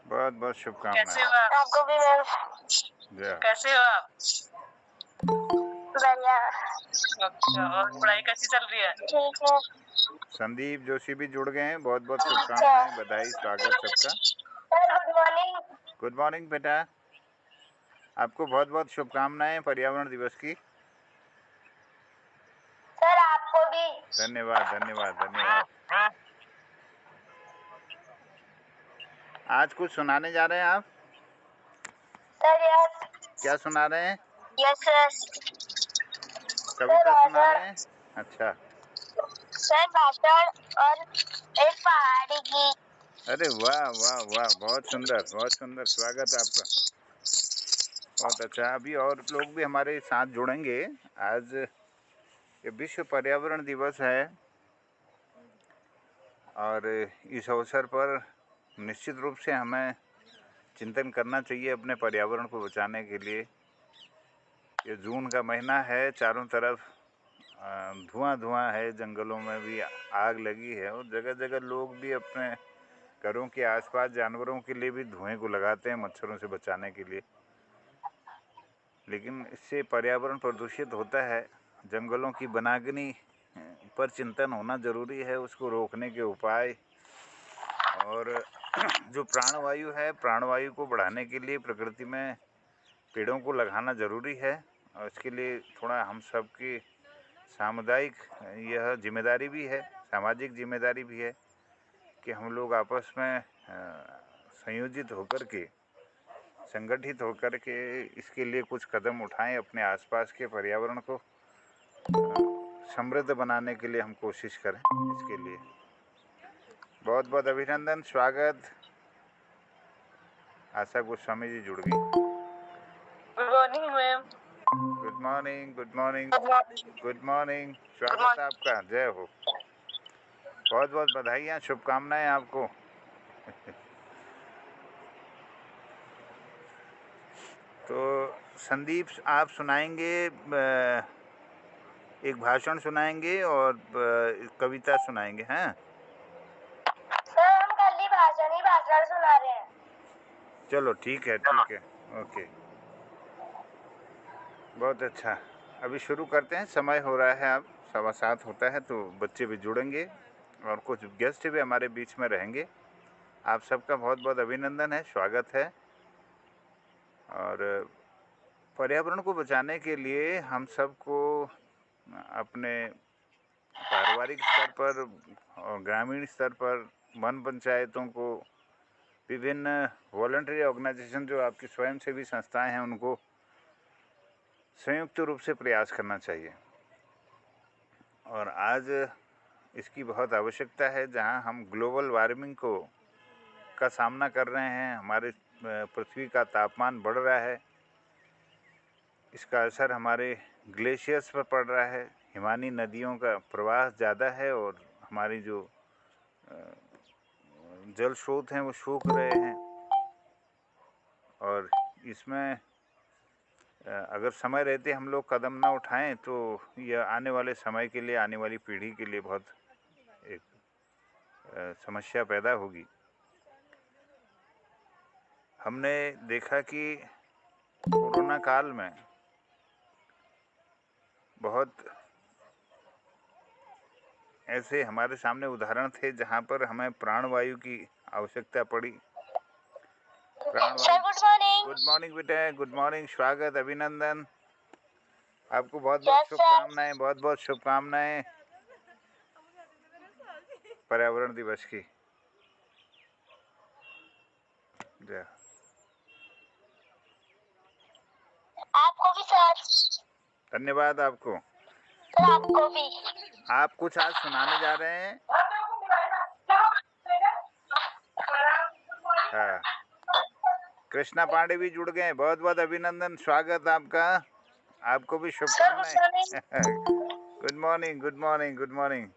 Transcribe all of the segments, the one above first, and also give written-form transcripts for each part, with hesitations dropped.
बहुत बहुत शुभकामनाएं। कैसे हो आप? आपको भी मैम। कैसे हो आप? बढ़िया। अच्छा, और पढ़ाई कैसी चल रही है? ठीक है। संदीप जोशी भी जुड़ गए हैं, बहुत बहुत शुभकामनाएं, बधाई, स्वागत सबका। Sir good morning. Good morning बेटा, आपको बहुत बहुत शुभकामनाएं पर्यावरण दिवस की। सर आपको भी। धन्यवाद धन्यवाद धन्यवाद। आज कुछ सुनाने जा रहे हैं आप? Sir yes. क्या सुना रहे हैं? Yes sir. कविता सुना रहे हैं? अच्छा। सर भाषण और एक पहाड़ी की। अरे वाह वाह वाह, बहुत सुंदर, स्वागत है आपका। बहुत अच्छा। अभी और लोग भी हमारे साथ जुड़ेंगे। आज ये विश्व पर्यावरण दिवस है और इस अवसर पर निश्चित रूप से हमें चिंतन करना चाहिए अपने पर्यावरण को बचाने के लिए। ये जून का महीना है, चारों तरफ धुआं धुआं है, जंगलों में भी आग लगी है और जगह जगह लोग भी अपने घरों के आसपास जानवरों के लिए भी धुएं को लगाते हैं मच्छरों से बचाने के लिए, लेकिन इससे पर्यावरण प्रदूषित होता है। जंगलों की वनाग्नि पर चिंतन होना ज़रूरी है, उसको रोकने के उपाय। और जो प्राणवायु है, प्राणवायु को बढ़ाने के लिए प्रकृति में पेड़ों को लगाना ज़रूरी है और इसके लिए थोड़ा हम सबकी सामुदायिक यह जिम्मेदारी भी है, सामाजिक जिम्मेदारी भी है कि हम लोग आपस में संयोजित होकर के, संगठित होकर के इसके लिए कुछ कदम उठाएं। अपने आसपास के पर्यावरण को समृद्ध बनाने के लिए हम कोशिश करें। इसके लिए बहुत बहुत अभिनंदन, स्वागत। आशा गोस्वामी जी जुड़ गई। Good morning ma'am. Good morning, good morning, good morning, स्वागत आपका, जय हो। बहुत बहुत बधाइयाँ, शुभकामनाएं आपको। तो संदीप आप सुनाएंगे, एक भाषण सुनाएंगे और कविता सुनाएंगे, हैं? सर हम कल ही भाषण सुना रहे हैं। चलो ठीक है, ठीक है, ओके, बहुत अच्छा। अभी शुरू करते हैं, समय हो रहा है, अब 7:15 होता है, तो बच्चे भी जुड़ेंगे और कुछ गेस्ट भी हमारे बीच में रहेंगे। आप सबका बहुत बहुत अभिनंदन है, स्वागत है। और पर्यावरण को बचाने के लिए हम सबको अपने पारिवारिक स्तर पर और ग्रामीण स्तर पर, वन पंचायतों को, विभिन्न वॉलंटरी ऑर्गेनाइजेशन जो आपकी स्वयंसेवी संस्थाएं हैं, उनको संयुक्त रूप से प्रयास करना चाहिए। और आज इसकी बहुत आवश्यकता है, जहां हम ग्लोबल वार्मिंग का सामना कर रहे हैं, हमारे पृथ्वी का तापमान बढ़ रहा है, इसका असर हमारे ग्लेशियर्स पर पड़ रहा है, हिमानी नदियों का प्रवाह ज़्यादा है और हमारी जो जल स्रोत हैं वो सूख रहे हैं। और इसमें अगर समय रहते हम लोग कदम ना उठाएं तो यह आने वाले समय के लिए, आने वाली पीढ़ी के लिए बहुत एक समस्या पैदा होगी। हमने देखा कि कोरोना काल में बहुत ऐसे हमारे सामने उदाहरण थे जहां पर हमें प्राणवायु की आवश्यकता पड़ी। Sir good morning. Good morning बेटा, गुड मॉर्निंग, स्वागत, अभिनंदन, आपको बहुत बहुत Yes, sir. शुभकामनाएं, बहुत बहुत शुभकामनाएं पर्यावरण दिवस की। जय। आपको भी सर। धन्यवाद आपको। सर आपको भी। आप कुछ आज सुनाने जा रहे हैं? हाँ, कृष्णा पांडे भी जुड़ गए, बहुत बहुत अभिनंदन, स्वागत आपका, आपको भी शुभकामनाएं। Good morning, good morning, good morning.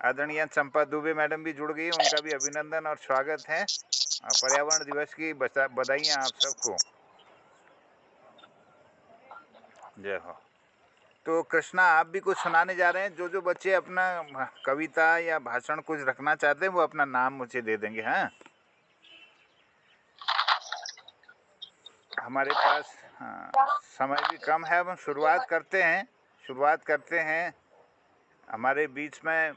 आदरणीय चंपा दुबे मैडम भी जुड़ गई, उनका भी अभिनंदन और स्वागत है। पर्यावरण दिवस की बधाइयाँ आप सबको, जय हो। तो कृष्णा आप भी कुछ सुनाने जा रहे हैं? जो जो बच्चे अपना कविता या भाषण कुछ रखना चाहते हैं वो अपना नाम मुझे दे देंगे, हाँ? हमारे पास समय भी कम है, अब हम शुरुआत करते हैं। हमारे बीच में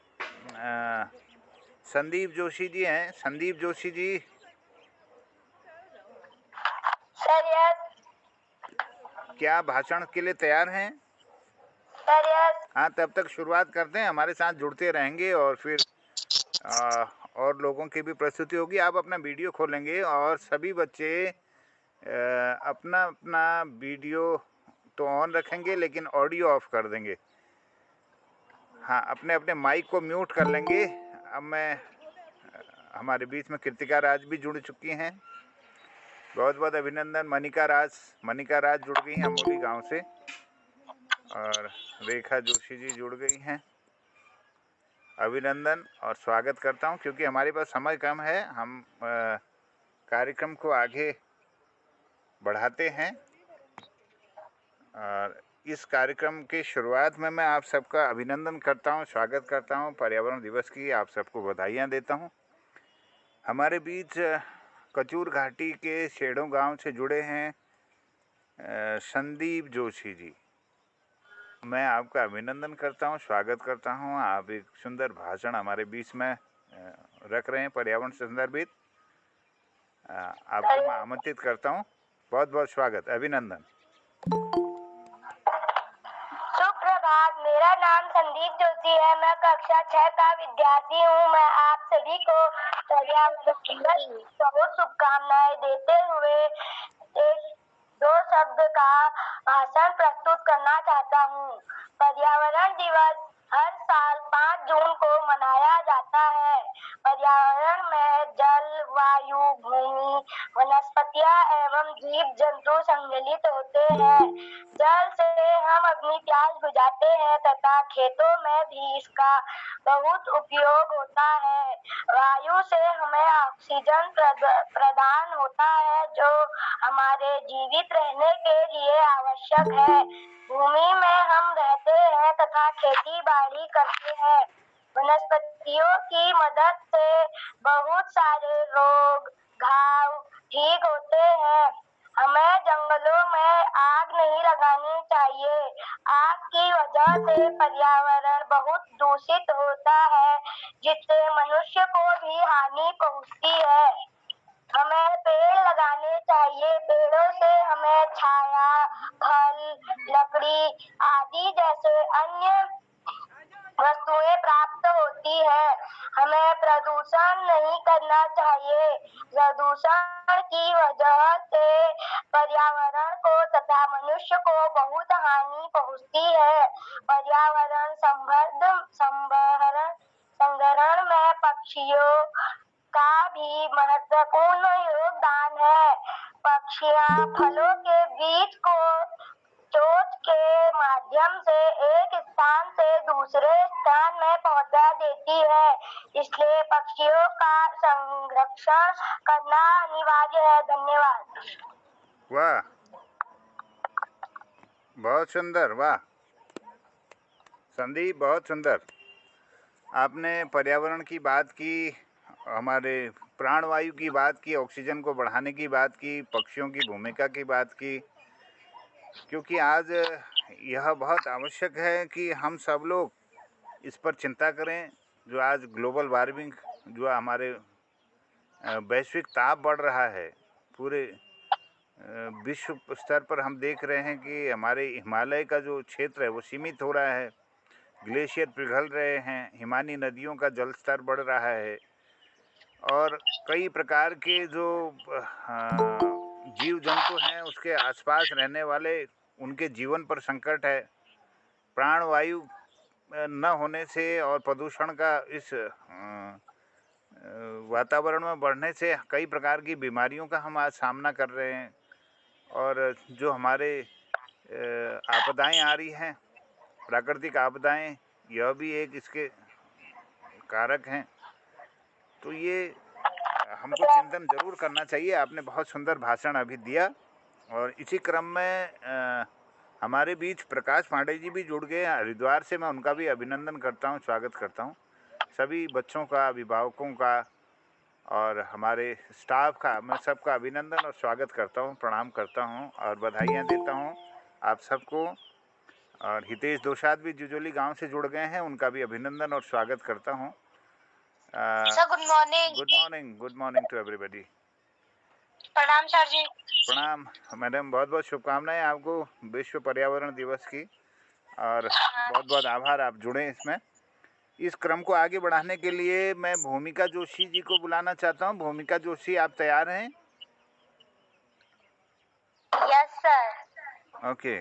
संदीप जोशी जी हैं। Sandeep Joshi ji, sir yes. क्या भाषण के लिए तैयार हैं? Sir yes. हाँ, तब तक शुरुआत करते हैं। हमारे साथ जुड़ते रहेंगे और फिर और लोगों की भी प्रस्तुति होगी। आप अपना वीडियो खोलेंगे और सभी बच्चे अपना अपना वीडियो तो ऑन रखेंगे लेकिन ऑडियो ऑफ कर देंगे। हाँ, अपने अपने माइक को म्यूट कर लेंगे। अब मैं हमारे बीच में कृतिका राज भी जुड़ चुकी हैं। बहुत बहुत अभिनंदन। मनिका राज जुड़ गई हैं अमोली गांव से, और रेखा जोशी जी जुड़ गई हैं। अभिनंदन और स्वागत करता हूं। क्योंकि हमारे पास समय कम है, हम कार्यक्रम को आगे बढ़ाते हैं। और इस कार्यक्रम के शुरुआत में मैं आप सबका अभिनंदन करता हूं, स्वागत करता हूं। पर्यावरण दिवस की आप सबको बधाइयां देता हूं। हमारे बीच कचूर घाटी के शेड़ों गांव से जुड़े हैं संदीप जोशी जी। मैं आपका अभिनंदन करता हूं, स्वागत करता हूं। आप एक सुंदर भाषण हमारे बीच में रख रहे हैं पर्यावरण से संदर्भित। आपको मैं आमंत्रित करता हूं। बहुत बहुत स्वागत, अभिनंदन। सुप्रभात, मेरा नाम संदीप जोशी है। मैं कक्षा 6 का विद्यार्थी हूँ। मैं आप सभी को पर्यावरण दिवस की बहुत शुभकामनाएं देते हुए एक दो शब्द का भाषण प्रस्तुत करना चाहता हूँ। पर्यावरण दिवस हर साल 5 जून को मनाया जाता है। पर्यावरण में जल, वायु, भूमि, वनस्पतियां एवं जीव जंतु सम्मिलित होते हैं। जल से हम अपनी प्यास बुझाते हैं तथा खेतों में भी इसका बहुत उपयोग होता है। वायु से हमें ऑक्सीजन प्रदान होता है जो हमारे जीवित रहने के लिए आवश्यक है। भूमि में हम रहते हैं तथा खेती बाड़ी करते हैं। वनस्पतियों की मदद से बहुत सारे रोग, घाव ठीक होते हैं। हमें जंगलों में आग नहीं लगानी चाहिए। आग की वजह से पर्यावरण बहुत दूषित होता है, जिससे मनुष्य को भी हानि पहुंचती है। हमें पेड़ लगाने चाहिए। पेड़ों से हमें छाया, फल, लकड़ी आदि जैसे अन्य वस्तुएं प्राप्त होती है। हमें प्रदूषण नहीं करना चाहिए। प्रदूषण की वजह से पर्यावरण को तथा मनुष्य को बहुत हानि पहुंचती है। पर्यावरण संग्रहण में पक्षियों का भी महत्वपूर्ण योगदान है। पक्षियां फलों के बीज को चोंच के माध्यम से एक स्थान से दूसरे स्थान में पहुंचा देती है। इसलिए पक्षियों का संरक्षण करना अनिवार्य है। धन्यवाद। वाह, बहुत सुंदर। वाह संदीप, बहुत सुंदर। आपने पर्यावरण की बात की, हमारे प्राणवायु की बात की, ऑक्सीजन को बढ़ाने की बात की, पक्षियों की भूमिका की बात की। क्योंकि आज यह बहुत आवश्यक है कि हम सब लोग इस पर चिंता करें। जो आज ग्लोबल वार्मिंग, जो हमारे वैश्विक ताप बढ़ रहा है, पूरे विश्व स्तर पर हम देख रहे हैं कि हमारे हिमालय का जो क्षेत्र है वो सीमित हो रहा है। ग्लेशियर पिघल रहे हैं, हिमानी नदियों का जल स्तर बढ़ रहा है, और कई प्रकार के जो जीव जंतु हैं उसके आसपास रहने वाले, उनके जीवन पर संकट है। प्राणवायु न होने से और प्रदूषण का इस वातावरण में बढ़ने से कई प्रकार की बीमारियों का हम आज सामना कर रहे हैं। और जो हमारे आपदाएं आ रही हैं, प्राकृतिक आपदाएं, यह भी एक इसके कारक हैं। तो ये हमको चिंतन जरूर करना चाहिए। आपने बहुत सुंदर भाषण अभी दिया। और इसी क्रम में हमारे बीच प्रकाश पांडे जी भी जुड़ गए हैं हरिद्वार से। मैं उनका भी अभिनंदन करता हूं, स्वागत करता हूं। सभी बच्चों का, अभिभावकों का और हमारे स्टाफ का मैं सबका अभिनंदन और स्वागत करता हूँ, प्रणाम करता हूँ और बधाइयाँ देता हूँ आप सबको। और हितेश दोसाद भी जुजोली गांव से जुड़ गए हैं, उनका भी अभिनंदन और स्वागत करता हूँ। Sir good morning. Good morning to everybody. प्रणाम सर जी। प्रणाम मैडम, बहुत बहुत शुभकामनाएं आपको विश्व पर्यावरण दिवस की, और बहुत बहुत आभार आप जुड़े इसमें। इस क्रम को आगे बढ़ाने के लिए मैं भूमिका जोशी जी को बुलाना चाहता हूँ। भूमिका जोशी, आप तैयार हैं? Yes sir. ओके।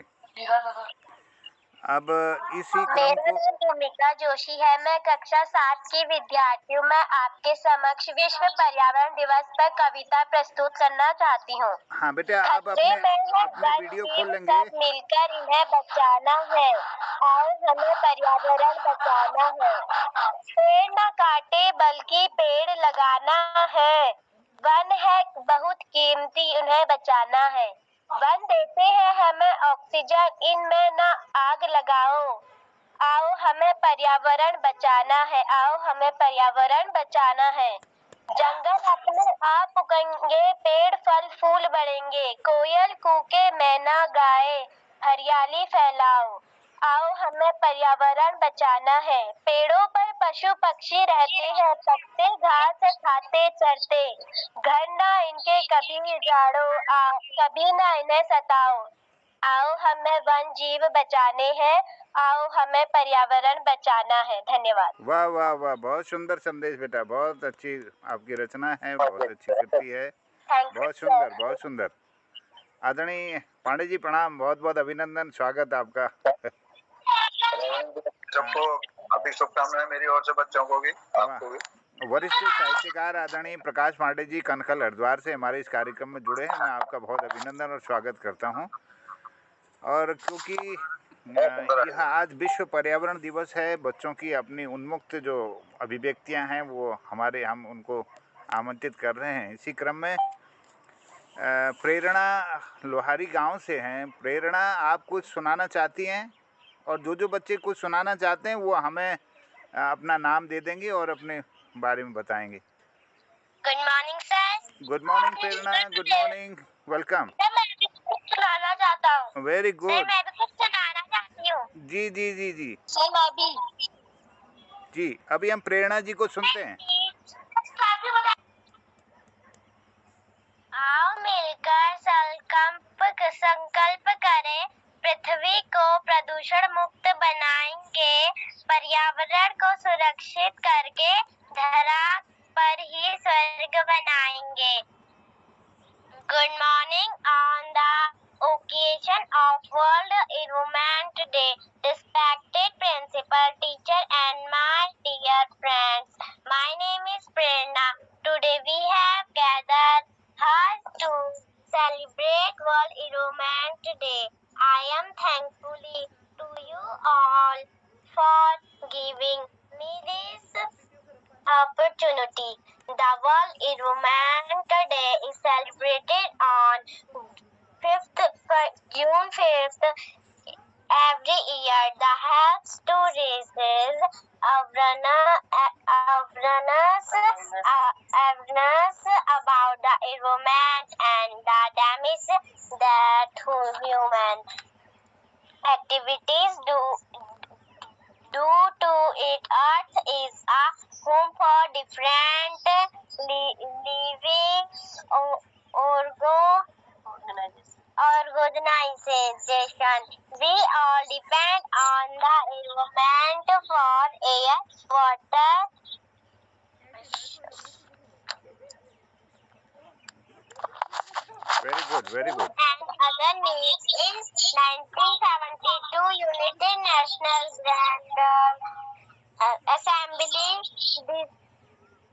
अब इसी क्रम मेरा को नाम भूमिका जोशी है, मैं कक्षा 7 की विद्यार्थी हूँ। मैं आपके समक्ष विश्व पर्यावरण दिवस पर कविता प्रस्तुत करना चाहती हूँ। हाँ बेटा, आप अपने वीडियो खोल लेंगे। सब मिलकर इन्हें बचाना है और हमें पर्यावरण बचाना है। पेड़ न काटे बल्कि पेड़ लगाना है। वन है बहुत कीमती, उन्हें बचाना है। वन देते हैं हमें ऑक्सीजन, इनमें न आग लगाओ। आओ हमें पर्यावरण बचाना है, आओ हमें पर्यावरण बचाना है। जंगल अपने आप उगेंगे, पेड़ फल फूल बढ़ेंगे। कोयल कूके मैना गाए, हरियाली फैलाओ। आओ हमें पर्यावरण बचाना है। पेड़ों पर पशु पक्षी रहते हैं, पत्ते घास खाते चरते। घर ना इनके कभी उजाड़ो, कभी ना इन्हें सताओ। आओ हमें वन जीव बचाने हैं, आओ हमें पर्यावरण बचाना है। धन्यवाद। वाह वाह वाह, बहुत सुंदर संदेश बेटा, बहुत अच्छी आपकी रचना है, बहुत अच्छी कृति है, बहुत सुंदर, बहुत सुंदर। आदरणीय पांडे जी प्रणाम, बहुत बहुत अभिनंदन, स्वागत आपका। सबको अभी शुभकामनाएं मेरी ओर से, बच्चों को भी, आपको भी। वरिष्ठ साहित्यकार आदरणीय प्रकाश पांडे जी कनखल हरिद्वार से हमारे इस कार्यक्रम में जुड़े हैं, मैं आपका बहुत अभिनंदन और स्वागत करता हूं। और क्योंकि यह आज विश्व पर्यावरण दिवस है, बच्चों की अपनी उन्मुक्त जो अभिव्यक्तियां हैं वो हम उनको आमंत्रित कर रहे हैं। इसी क्रम में प्रेरणा लोहारी गांव से हैं। प्रेरणा, आप कुछ सुनाना चाहती हैं? और जो बच्चे कुछ सुनाना चाहते हैं वो हमें अपना नाम दे देंगे और अपने बारे में बताएंगे। Good morning sir. Good morning Prerna, good morning, welcome. मैं भी कुछ सुनाना चाहता हूँ। Very good. मैं भी कुछ सुनाना चाहती हूँ। जी जी जी जी सर मैं भी। जी, अभी हम प्रेरणा जी को सुनते हैं। आओ मिलकर संकल्प करें, पृथ्वी को प्रदूषण मुक्त बनाएंगे, पर्यावरण को सुरक्षित करके धरा पर ही स्वर्ग बनाएंगे। Good morning on the occasion of World Environment Day. Respected principal, teacher and my dear friends. My name is Prerna. Today we have gathered here to celebrate World Environment Day. I am thankfully to you all for giving me this opportunity. The World Environment Day is celebrated on June 5th every year. The helps to raises awareness about the environment and the damage that human activities do to it. Earth is a home for different living organizations. We all depend on the environment for air, water, very good. and other needs. In 1972, United Nations General Assembly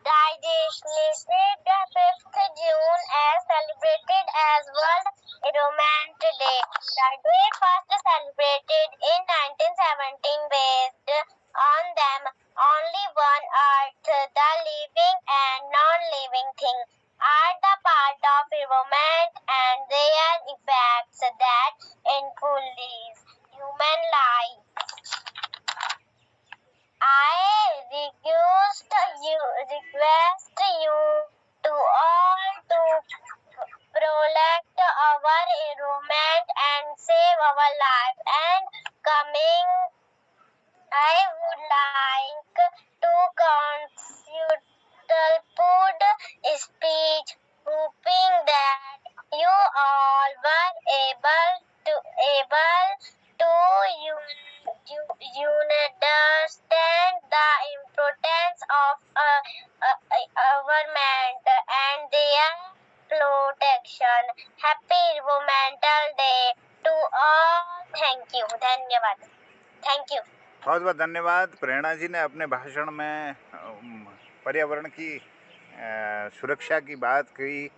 designated the 5th June as celebrated as World Environment Day. The day first celebrated in 1917 based on them only one earth, the living and non-living things are the part of environment and their effects that influence human life. I request you everyone. Happy Environmental Day to all. Thank you. धन्यवाद. Thank you. बहुत बहुत धन्यवाद। प्रेरणा जी ने अपने भाषण में पर्यावरण की सुरक्षा की बात की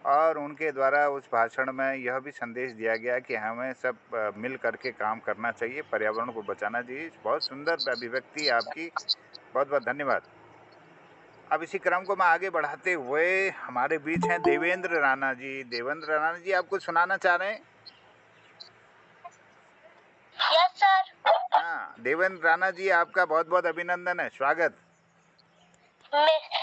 और उनके द्वारा उस भाषण में यह भी संदेश दिया गया कि हमें सब मिल करके काम करना चाहिए, पर्यावरण को बचाना चाहिए। बहुत सुंदर अभिव्यक्ति आपकी, बहुत बहुत धन्यवाद। अब इसी क्रम को मैं आगे बढ़ाते हुए हमारे बीच हैं देवेंद्र राणा जी। देवेंद्र राणा जी आपको सुनाना चाह रहे हैं? Yes sir. हाँ, देवेंद्र राणा जी आपका बहुत बहुत अभिनंदन है, स्वागत।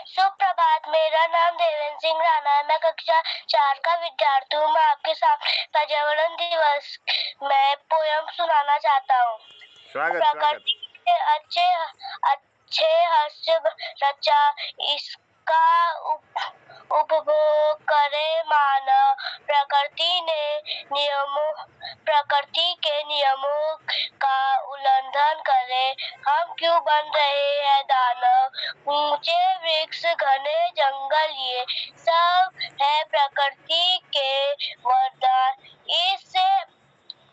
सुप्रभात, मेरा नाम देवेंद्र सिंह राणा है। मैं कक्षा 4 का विद्यार्थी हूँ। मैं आपके साथ पर्यावरण दिवस में पोयम सुनाना चाहता हूँ। स्वागत स्वागत। प्रकृति से अच्छे हास्य रचा, इसका उपभोग करे मानव। प्रकृति के नियमों का उल्लंघन करे, हम क्यों बन रहे हैं दानव। ऊंचे वृक्ष घने जंगल ये सब है प्रकृति के वरदान।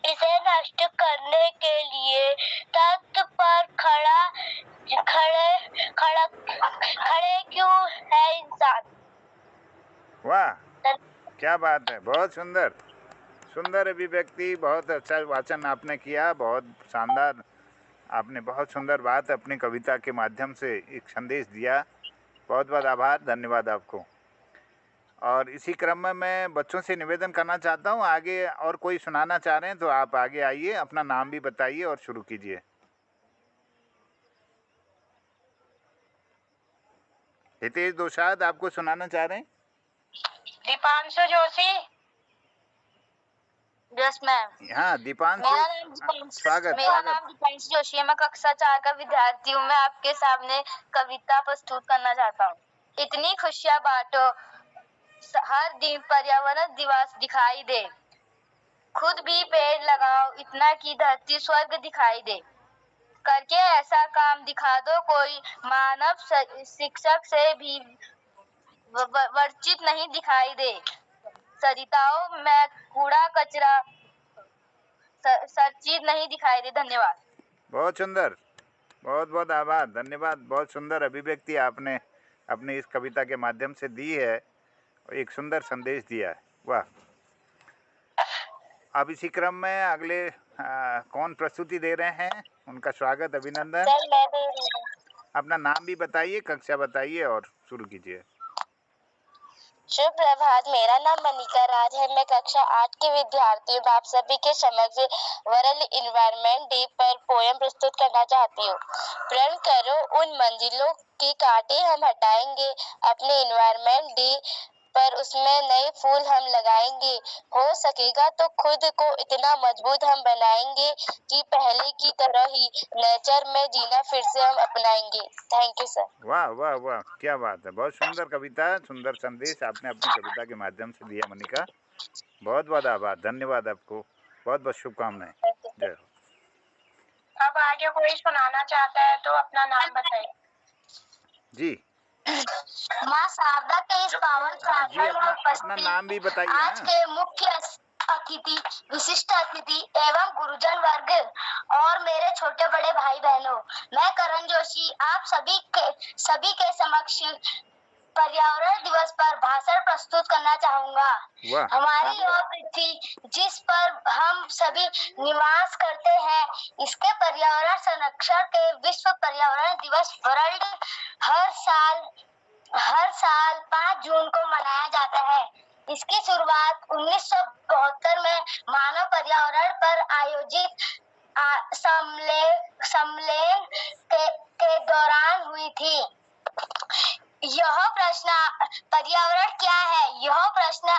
इसे नष्ट करने के लिए तत्पर खड़े क्यों है इंसान। वाह, क्या बात है, बहुत सुंदर सुंदर अभिव्यक्ति, बहुत अच्छा वाचन आपने किया, बहुत शानदार। आपने बहुत सुंदर बात अपनी कविता के माध्यम से एक संदेश दिया। बहुत बहुत आभार, धन्यवाद आपको। और इसी क्रम में मैं बच्चों से निवेदन करना चाहता हूँ, आगे और कोई सुनाना चाह रहे हैं तो आप आगे आइए, अपना नाम भी बताइए और शुरू कीजिए। हितेश दोसाद आपको सुनाना चाह रहे हैं? दीपांशु जोशी। Yes ma'am. हाँ, दीपांशु, स्वागत। मेरा नाम दीपांशु जोशी है। मैं कक्षा 4 का विद्यार्थी हूँ। मैं आपके सामने कविता प्रस्तुत करना चाहता हूँ। इतनी खुशियाँ बांटो, हर दिन पर्यावरण दिवस दिखाई दे। खुद भी पेड़ लगाओ, इतना कि धरती स्वर्ग दिखाई दे। करके ऐसा काम दिखा दो, कोई मानव शिक्षक से भी वर्जित नहीं दिखाई दे। सरिताओं में कूड़ा कचरा चीज नहीं दिखाई दे। धन्यवाद। बहुत सुंदर, बहुत बहुत आभार, धन्यवाद। बहुत सुंदर अभिव्यक्ति आपने अपनी इस कविता के माध्यम से दी है, एक सुंदर संदेश दिया है। वाह। अब इसी क्रम में अगले कौन प्रस्तुति दे रहे हैं, उनका स्वागत, अभिनंदन। अपना नाम भी बताइए, कक्षा बताइए और शुरू कीजिए। शुभ प्रभात, मेरा नाम मनिका राज है। मैं कक्षा 8 की विद्यार्थी हूँ। आप सभी के समक्ष वर्ल्ड इन्वायरमेंट डे पर पोयम प्रस्तुत करना चाहती हूँ। प्रण करो उन मंजिलों की कांटे हम हटाएंगे, अपने इन्वायरमेंट डे पर उसमें नए फूल हम लगाएंगे। हो सकेगा तो खुद को इतना मजबूत हम बनाएंगे कि पहले की तरह ही नेचर में जीना फिर से हम अपनाएंगे। Thank you sir. वाह वाह वाह, क्या बात है, बहुत सुंदर कविता, सुंदर संदेश आपने अपनी कविता के माध्यम से दिया मनिका। बहुत बहुत आभार, धन्यवाद आपको, बहुत बहुत शुभकामनाएं। जय हो। अब आगे कोई सुनाना चाहता है तो अपना नाम बताइए। जी माँ शारदा के इस पावन जी, अपना नाम भी बताइए। आज के मुख्य अतिथि, विशिष्ट अतिथि एवं गुरुजन वर्ग और मेरे छोटे बड़े भाई बहनों, मैं करण जोशी आप सभी के समक्ष पर्यावरण दिवस पर भाषण प्रस्तुत करना चाहूंगा। हमारी यह पृथ्वी जिस पर हम सभी निवास करते हैं, इसके पर्यावरण संरक्षण के विश्व पर्यावरण दिवस वर्ल्ड हर साल 5 जून को मनाया जाता है। इसकी शुरुआत 1972 में मानव पर्यावरण पर आयोजित सम्मेलन के दौरान हुई थी। यह प्रश्न पर्यावरण क्या है? यह प्रश्न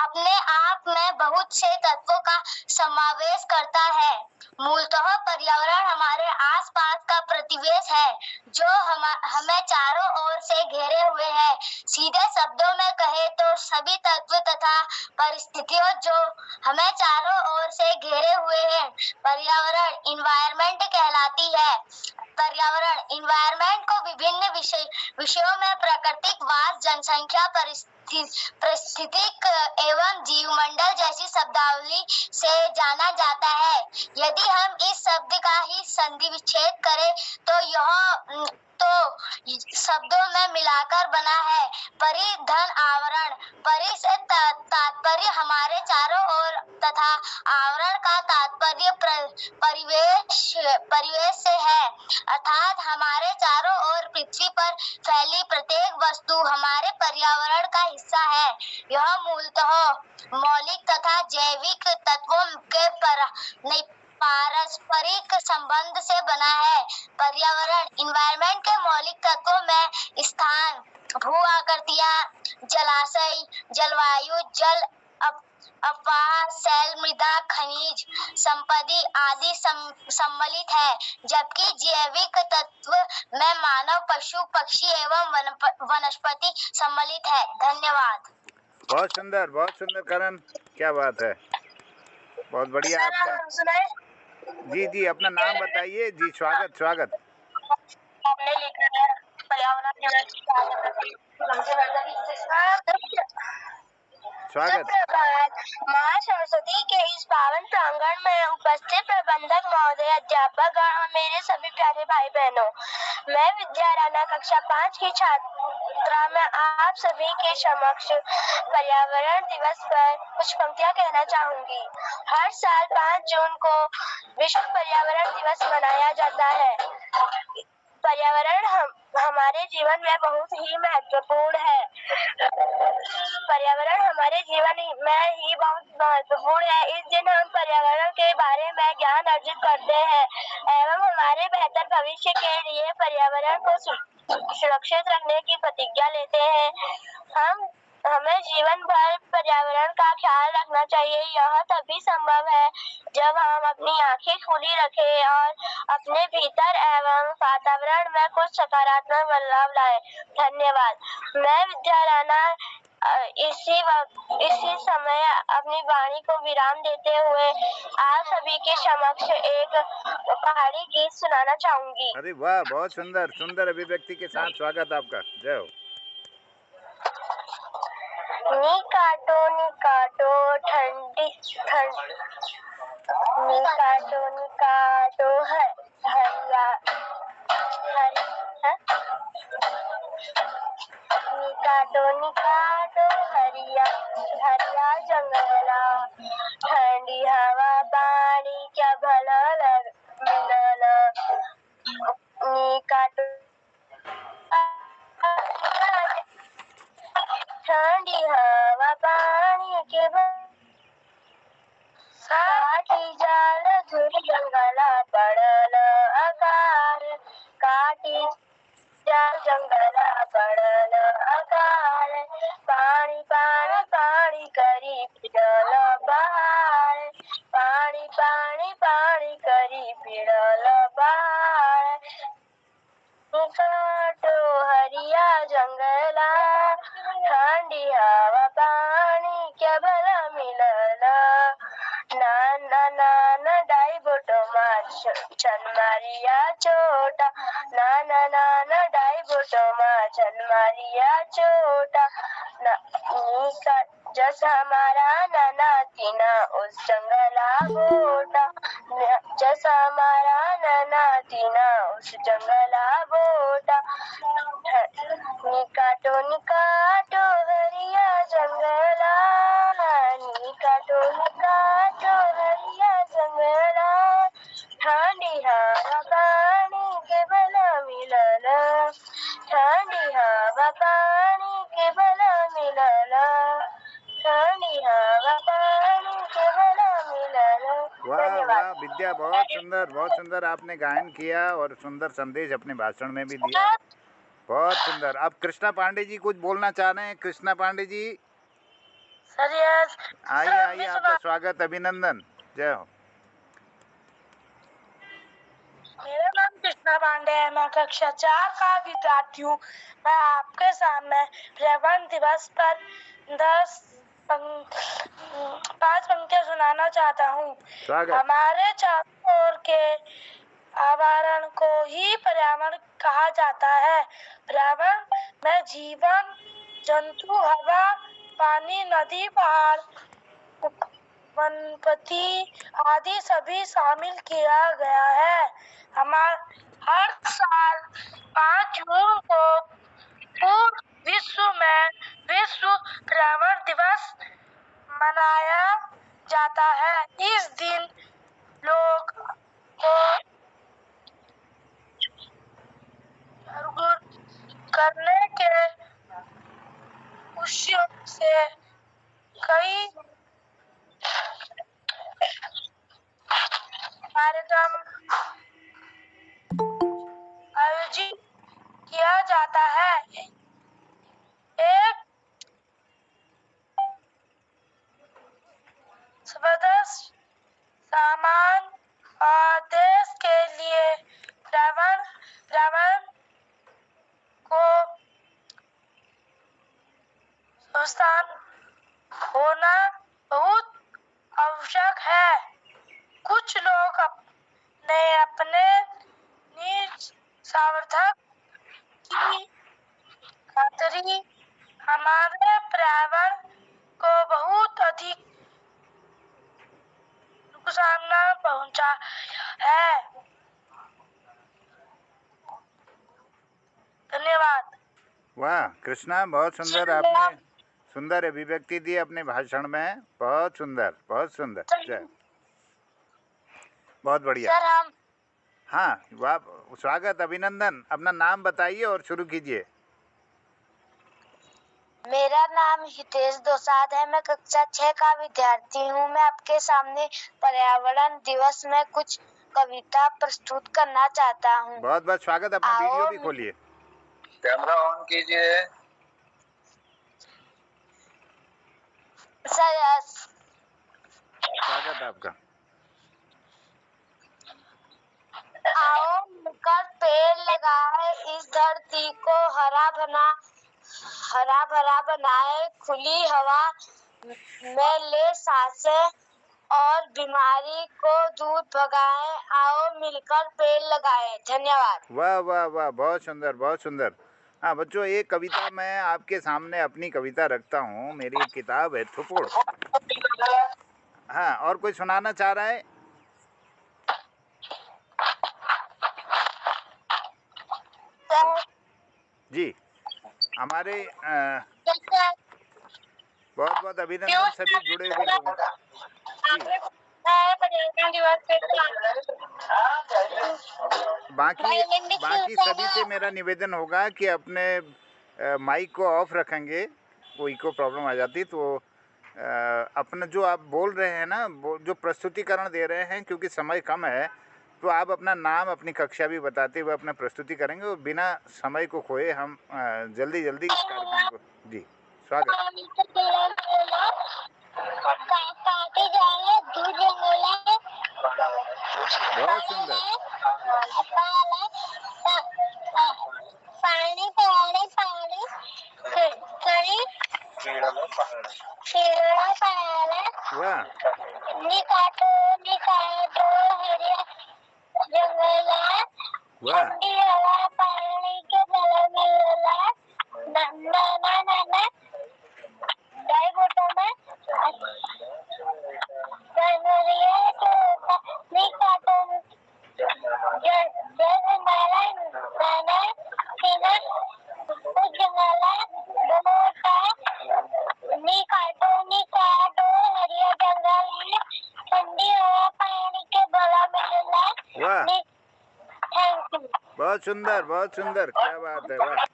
अपने आप में बहुत से तत्वों का समावेश करता है। मूलतः पर्यावरण हमारे आसपास का प्रतिवेश है जो हमें चारों ओर से घेरे हुए है। सीधे शब्दों में कहे तो सभी तत्व तथा परिस्थितियों जो हमें चारों ओर से घेरे हुए हैं पर्यावरण इन्वायरमेंट कहलाती है। पर्यावरण इन्वायरमेंट को विभिन्न विषयों में प्राकृतिकवाद, जनसंख्या, पारिस्थितिक एवं जीवमंडल जैसी शब्दावली से जाना जाता है। यदि हम इस शब्द का ही संधि विच्छेद करें तो शब्दों में मिलाकर बना है परि धन आवरण। परि से तात्पर्य हमारे चारों ओर तथा आवरण का तात्पर्य परिवेश से है, अर्थात हमारे चारों ओर पृथ्वी पर फैली प्रत्येक वस्तु हमारे पर्यावरण का हिस्सा है। यह मूलतः मौलिक तथा जैविक तत्वों के पारस्परिक संबंध से बना है। पर्यावरण इन्वायरमेंट के मौलिक तत्वों में स्थान, भू आकृतियां, जलाशय, जलवायु, जल अववाह, शैल, मृदा, खनिज संपत्ति आदि सम्मिलित है, जबकि जैविक तत्व में मानव, पशु, पक्षी एवं वनस्पति सम्मिलित है। धन्यवाद। बहुत सुंदर करण, क्या बात है, बहुत बढ़िया। आपने जी अपना नाम बताइए। जी स्वागत। हमने लिखा है पर्यावरण दिवस स्वागत। सुप्रभात। माँ सरस्वती के इस पावन प्रांगण में उपस्थित प्रबंधक महोदय, अध्यापक और मेरे सभी प्यारे भाई बहनों, मैं विद्या राणा कक्षा 5 की छात्रा में आप सभी के समक्ष पर्यावरण दिवस पर कुछ पंक्तियां कहना चाहूंगी। हर साल 5 जून को विश्व पर्यावरण दिवस मनाया जाता है। पर्यावरण हमारे जीवन में बहुत ही महत्वपूर्ण है। पर्यावरण हमारे जीवन में ही बहुत महत्वपूर्ण है। इस दिन हम पर्यावरण के बारे में ज्ञान अर्जित करते हैं एवं हमारे बेहतर भविष्य के लिए पर्यावरण को सुरक्षित रखने की प्रतिज्ञा लेते हैं। हमें जीवन भर पर्यावरण का ख्याल रखना चाहिए। यह तभी संभव है जब हम अपनी आंखें खुली रखें और अपने भीतर एवं वातावरण में कुछ सकारात्मक बदलाव लाएं। धन्यवाद। मैं विद्या राणा इसी समय अपनी वाणी को विराम देते हुए आप सभी के समक्ष एक पहाड़ी गीत सुनाना चाहूंगी। अरे वाह, बहुत सुंदर अभिव्यक्ति के साथ स्वागत आपका। जय हो। नी काटो ठंडी नी काटो हरिया हरिया जंगला, ठंडी हवा पानी क्या भला मिलना। नी काटो ठंडी हवा पानी के काटी जाल धुर जंगला पड़ल आकार, काटी जाल जंगला पड़ल आकार। पानी पानी पानी करी पिड़ल बहार, पानी पानी पानी करी पिड़ल बहार। काटो हरिया जंगला, ठंडी हवा पानी क्या भला मिलना। नाना डाई बोटो माँ छन मारिया चोटा, नाना डाई बोटो माँ छन मारिया चोटा। जस हमारा नाना तीना उस जंगला गोटा, जस हमारा नाना तीना उस जंगला गोटा। निकाटो हरिया जंगला, निकाटो हरिया जंगला। ठंडी हवा पानी के भला मिलना, ठंडी हवा पानी के भला मिलना, ठंडी हवा पानी के भला मिलना। वाह विद्या, बहुत सुंदर आपने गायन किया और सुंदर संदेश अपने भाषण में भी दिया। बहुत सुंदर। अब कृष्णा पांडे जी कुछ बोलना चाह रहे हैं। कृष्णा पांडे जी सर, यस आइए, आपका स्वागत, अभिनंदन। जय हो। मेरा नाम कृष्णा पांडे है। मैं कक्षा 4 का विद्यार्थी हूँ। मैं आपके सामने पर्यावरण दिवस पर 5 पंक्तियां सुनाना चाहता हूँ। हमारे चारों ओर के आवरण को ही पर्यावरण कहा जाता है। पर्यावरण में जीवन जंतु, हवा, पानी, नदी, पहाड़, वनस्पति आदि सभी शामिल किया गया है। हर साल 5 जून को पूरे विश्व में विश्व पर्यावरण दिवस मनाया जाता है। इस दिन लोग को करने के उद्देश्य से कई कार्यक्रम आयोजित किया जाता है। एक सदस्य सामान और देश के लिए पर्यावरण को नुकसान होना बहुत आवश्यक है। कुछ लोग अपने निज स्वार्थ की खातिर हमारे पर्यावरण को बहुत अधिक नुकसान पहुंचा है। धन्यवाद। वाह कृष्णा, बहुत सुंदर, आपने सुंदर अभिव्यक्ति दी अपने भाषण में। बहुत सुंदर, बहुत सुंदर। जय, बहुत बढ़िया। सर हम हाँ, वाह, स्वागत, अभिनंदन। अपना नाम बताइए और शुरू कीजिए। मेरा नाम हितेश दोसाद है। मैं कक्षा 6 का विद्यार्थी हूँ। मैं आपके सामने पर्यावरण दिवस में कुछ कविता प्रस्तुत करना चाहता हूँ। बहुत बहुत स्वागत। अपना वीडियो भी खोलिए। कैमरा ऑन कीजिए। सर स्वागत आपका। आओ मिलकर पेड़ लगाए, इस धरती को हरा भरा बनाए, खुली हवा में ले सांसें और बीमारी को दूर भगाए। आओ मिलकर पेड़ लगाए। धन्यवाद। वाह वाह वाह, बहुत सुंदर, बहुत सुंदर। हाँ बच्चों, एक कविता मैं आपके सामने अपनी कविता रखता हूँ। मेरी एक किताब है थुपुड़। हाँ, और कोई सुनाना चाह रहा है? जी, हमारे बहुत बहुत अभिनंदन सभी जुड़े हुए लोगों को। बाकी सभी से मेरा निवेदन होगा कि अपने माइक को ऑफ रखेंगे। वो इको प्रॉब्लम आ जाती तो अपना जो आप बोल रहे हैं ना, जो प्रस्तुतिकरण दे रहे हैं, क्योंकि समय कम है, तो आप अपना नाम, अपनी कक्षा भी बताते हुए अपना प्रस्तुति करेंगे और बिना समय को खोए हम जल्दी जल्दी इस कार्यक्रम को। जी, स्वागत। बहुत सुंदर। पानी पानी पानी वाह, निकाटो हरे जंगल वाह, ठंडी हवा पानी के गले में लला ना डाई बोटो में जनवरिया तो निकाटो जय नारायण नाना सीना जंगला बोटा निकाटो हरिया जंगल में ठंडी हवा पानी के गला में लला। वाह, थैंक यू। बहुत सुंदर, बहुत सुंदर, क्या बात है। वाह।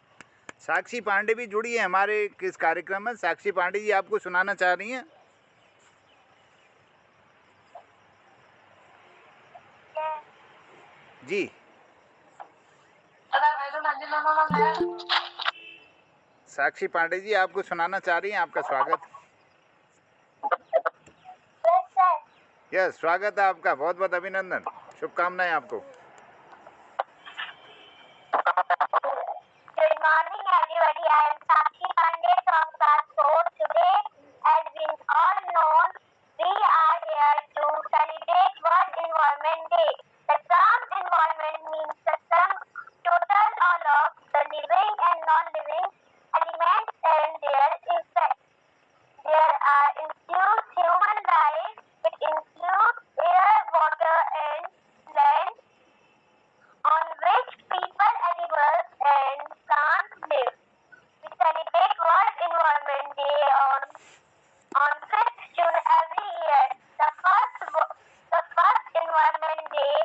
साक्षी पांडे भी जुड़ी है हमारे इस कार्यक्रम में। साक्षी पांडे जी आपको सुनाना चाह रही हैं? जी, साक्षी पांडे जी आपको सुनाना चाह रही हैं। आपका स्वागत। यस, स्वागत है आपका। बहुत बहुत अभिनंदन, शुभकामनाएं आपको। Good morning, everybody. I am Sakshi Pandey from class 4. Today, as we all know, we are here to celebrate World Environment Day. The term environment on 5th June every year. The first Environment Day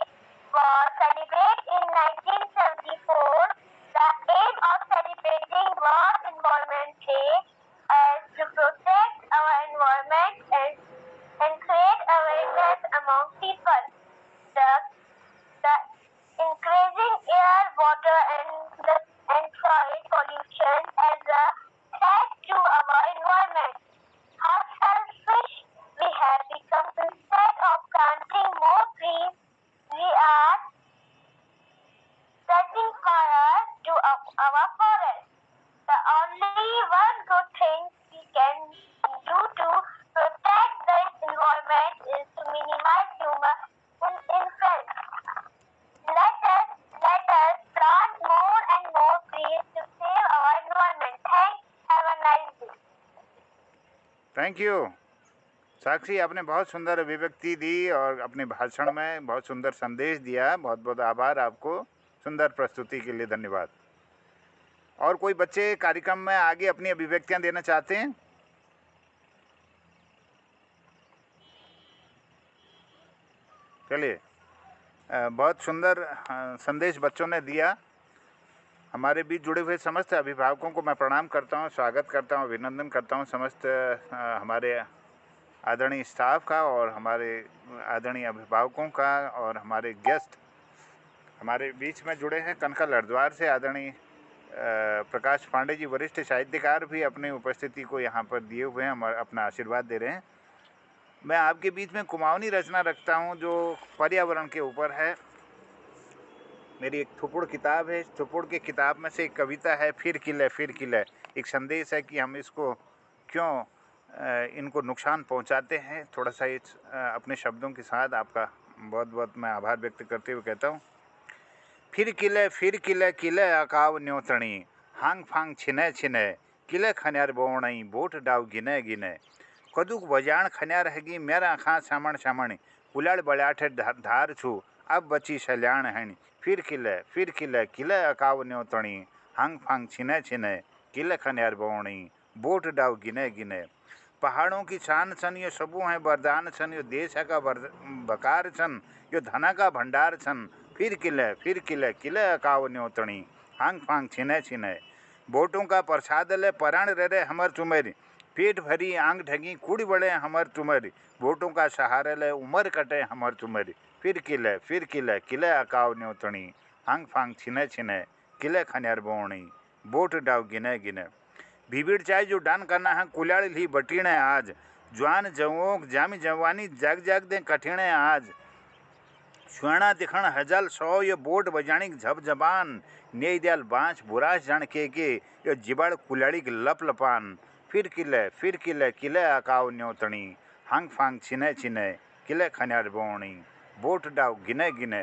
was celebrated in 1974. The aim of celebrating World Environment Day is to protect our environment and create awareness among people. The increasing air, water, and soil pollution as a threat to our environment. How selfish we have become. Instead of planting more trees, we are setting fire to our forest. The only one good thing we can do to protect the environment is to minimize human influence. Let us plant more and more trees to save our environment. Thanks. Have a nice day. Thank you Sakshi, आपने बहुत सुंदर अभिव्यक्ति दी और अपने भाषण में बहुत सुंदर संदेश दिया। बहुत बहुत आभार आपको, सुंदर प्रस्तुति के लिए धन्यवाद। और कोई बच्चे कार्यक्रम में आगे अपनी अभिव्यक्तियां देना चाहते हैं? चलिए, बहुत सुंदर संदेश बच्चों ने दिया। हमारे बीच जुड़े हुए समस्त अभिभावकों को मैं प्रणाम करता हूं, स्वागत करता हूं, अभिनंदन करता हूं समस्त हमारे आदरणीय स्टाफ का और हमारे आदरणीय अभिभावकों का और हमारे गेस्ट हमारे बीच में जुड़े हैं। कनकल हरिद्वार से आदरणीय प्रकाश पांडे जी, वरिष्ठ साहित्यकार, भी अपनी उपस्थिति को यहाँ पर दिए हुए हैं, हमारा अपना आशीर्वाद दे रहे हैं। मैं आपके बीच में कुमाऊनी रचना रखता हूँ जो पर्यावरण के ऊपर है। मेरी एक थुपुड़ किताब है। इस थुपुड़ की किताब में से एक कविता है, फिर किले फिर किले। एक संदेश है कि हम इसको क्यों इनको नुकसान पहुंचाते हैं। थोड़ा सा इस अपने शब्दों के साथ आपका बहुत बहुत मैं आभार व्यक्त करते हुए कहता हूँ। फिर किले किले अकाव न्योतणी, हांग फांग छिने छिने, किले खन्यार बोवणई, बोट डाव गिने गिने, कदुक बजाण खन्यार हगी, मेरा खां सामण सामण, उलाड़ बड़ाठे धार छू, अब बची सल्याण हणी। फिर किले किले अकाव न्योतणी, हांग फांग छिने छिने, किले खन्यार बोवणई, बोट डाव गिने गिने। पहाड़ों की शान छन, यो सबू हैं वरदान छन, यो देश का बकार छन, यो धना का भंडार छन। फिर किले किले अकाव न्योतणी, हांग फांग छिने छिने, बोटों का प्रसाद ले पराण रे हमर चुमेरी, पेट भरी आंग ढगी, कुड़ी बड़े हमर चुमेरी, बोटों का सहारे ले उमर कटे हमर चुमेरी। फिर किले किले अकाव न्योतणी, हांग फांग छिने छिने, किले खन्यार बोवणी, बोट डाव गिने गिने। भीबीड़ चाय जो डान करना है, कुलाड़ ली बटीणे आज, जवान जवोक जामी जवानी जाग जाग दे कठिणे आज। स्वर्णा दिखण हजल सौ, यो बोट बजाणी झब जबान, ने दयाल बाँच बुराश जान के यो जिबाड़ कुलाड़ी लप लपान। फिर किले किले अकाव न्योतणी, हांग फांग छिने छिने, किले खन्यार बोवणी, बोट डाव गिने गिने।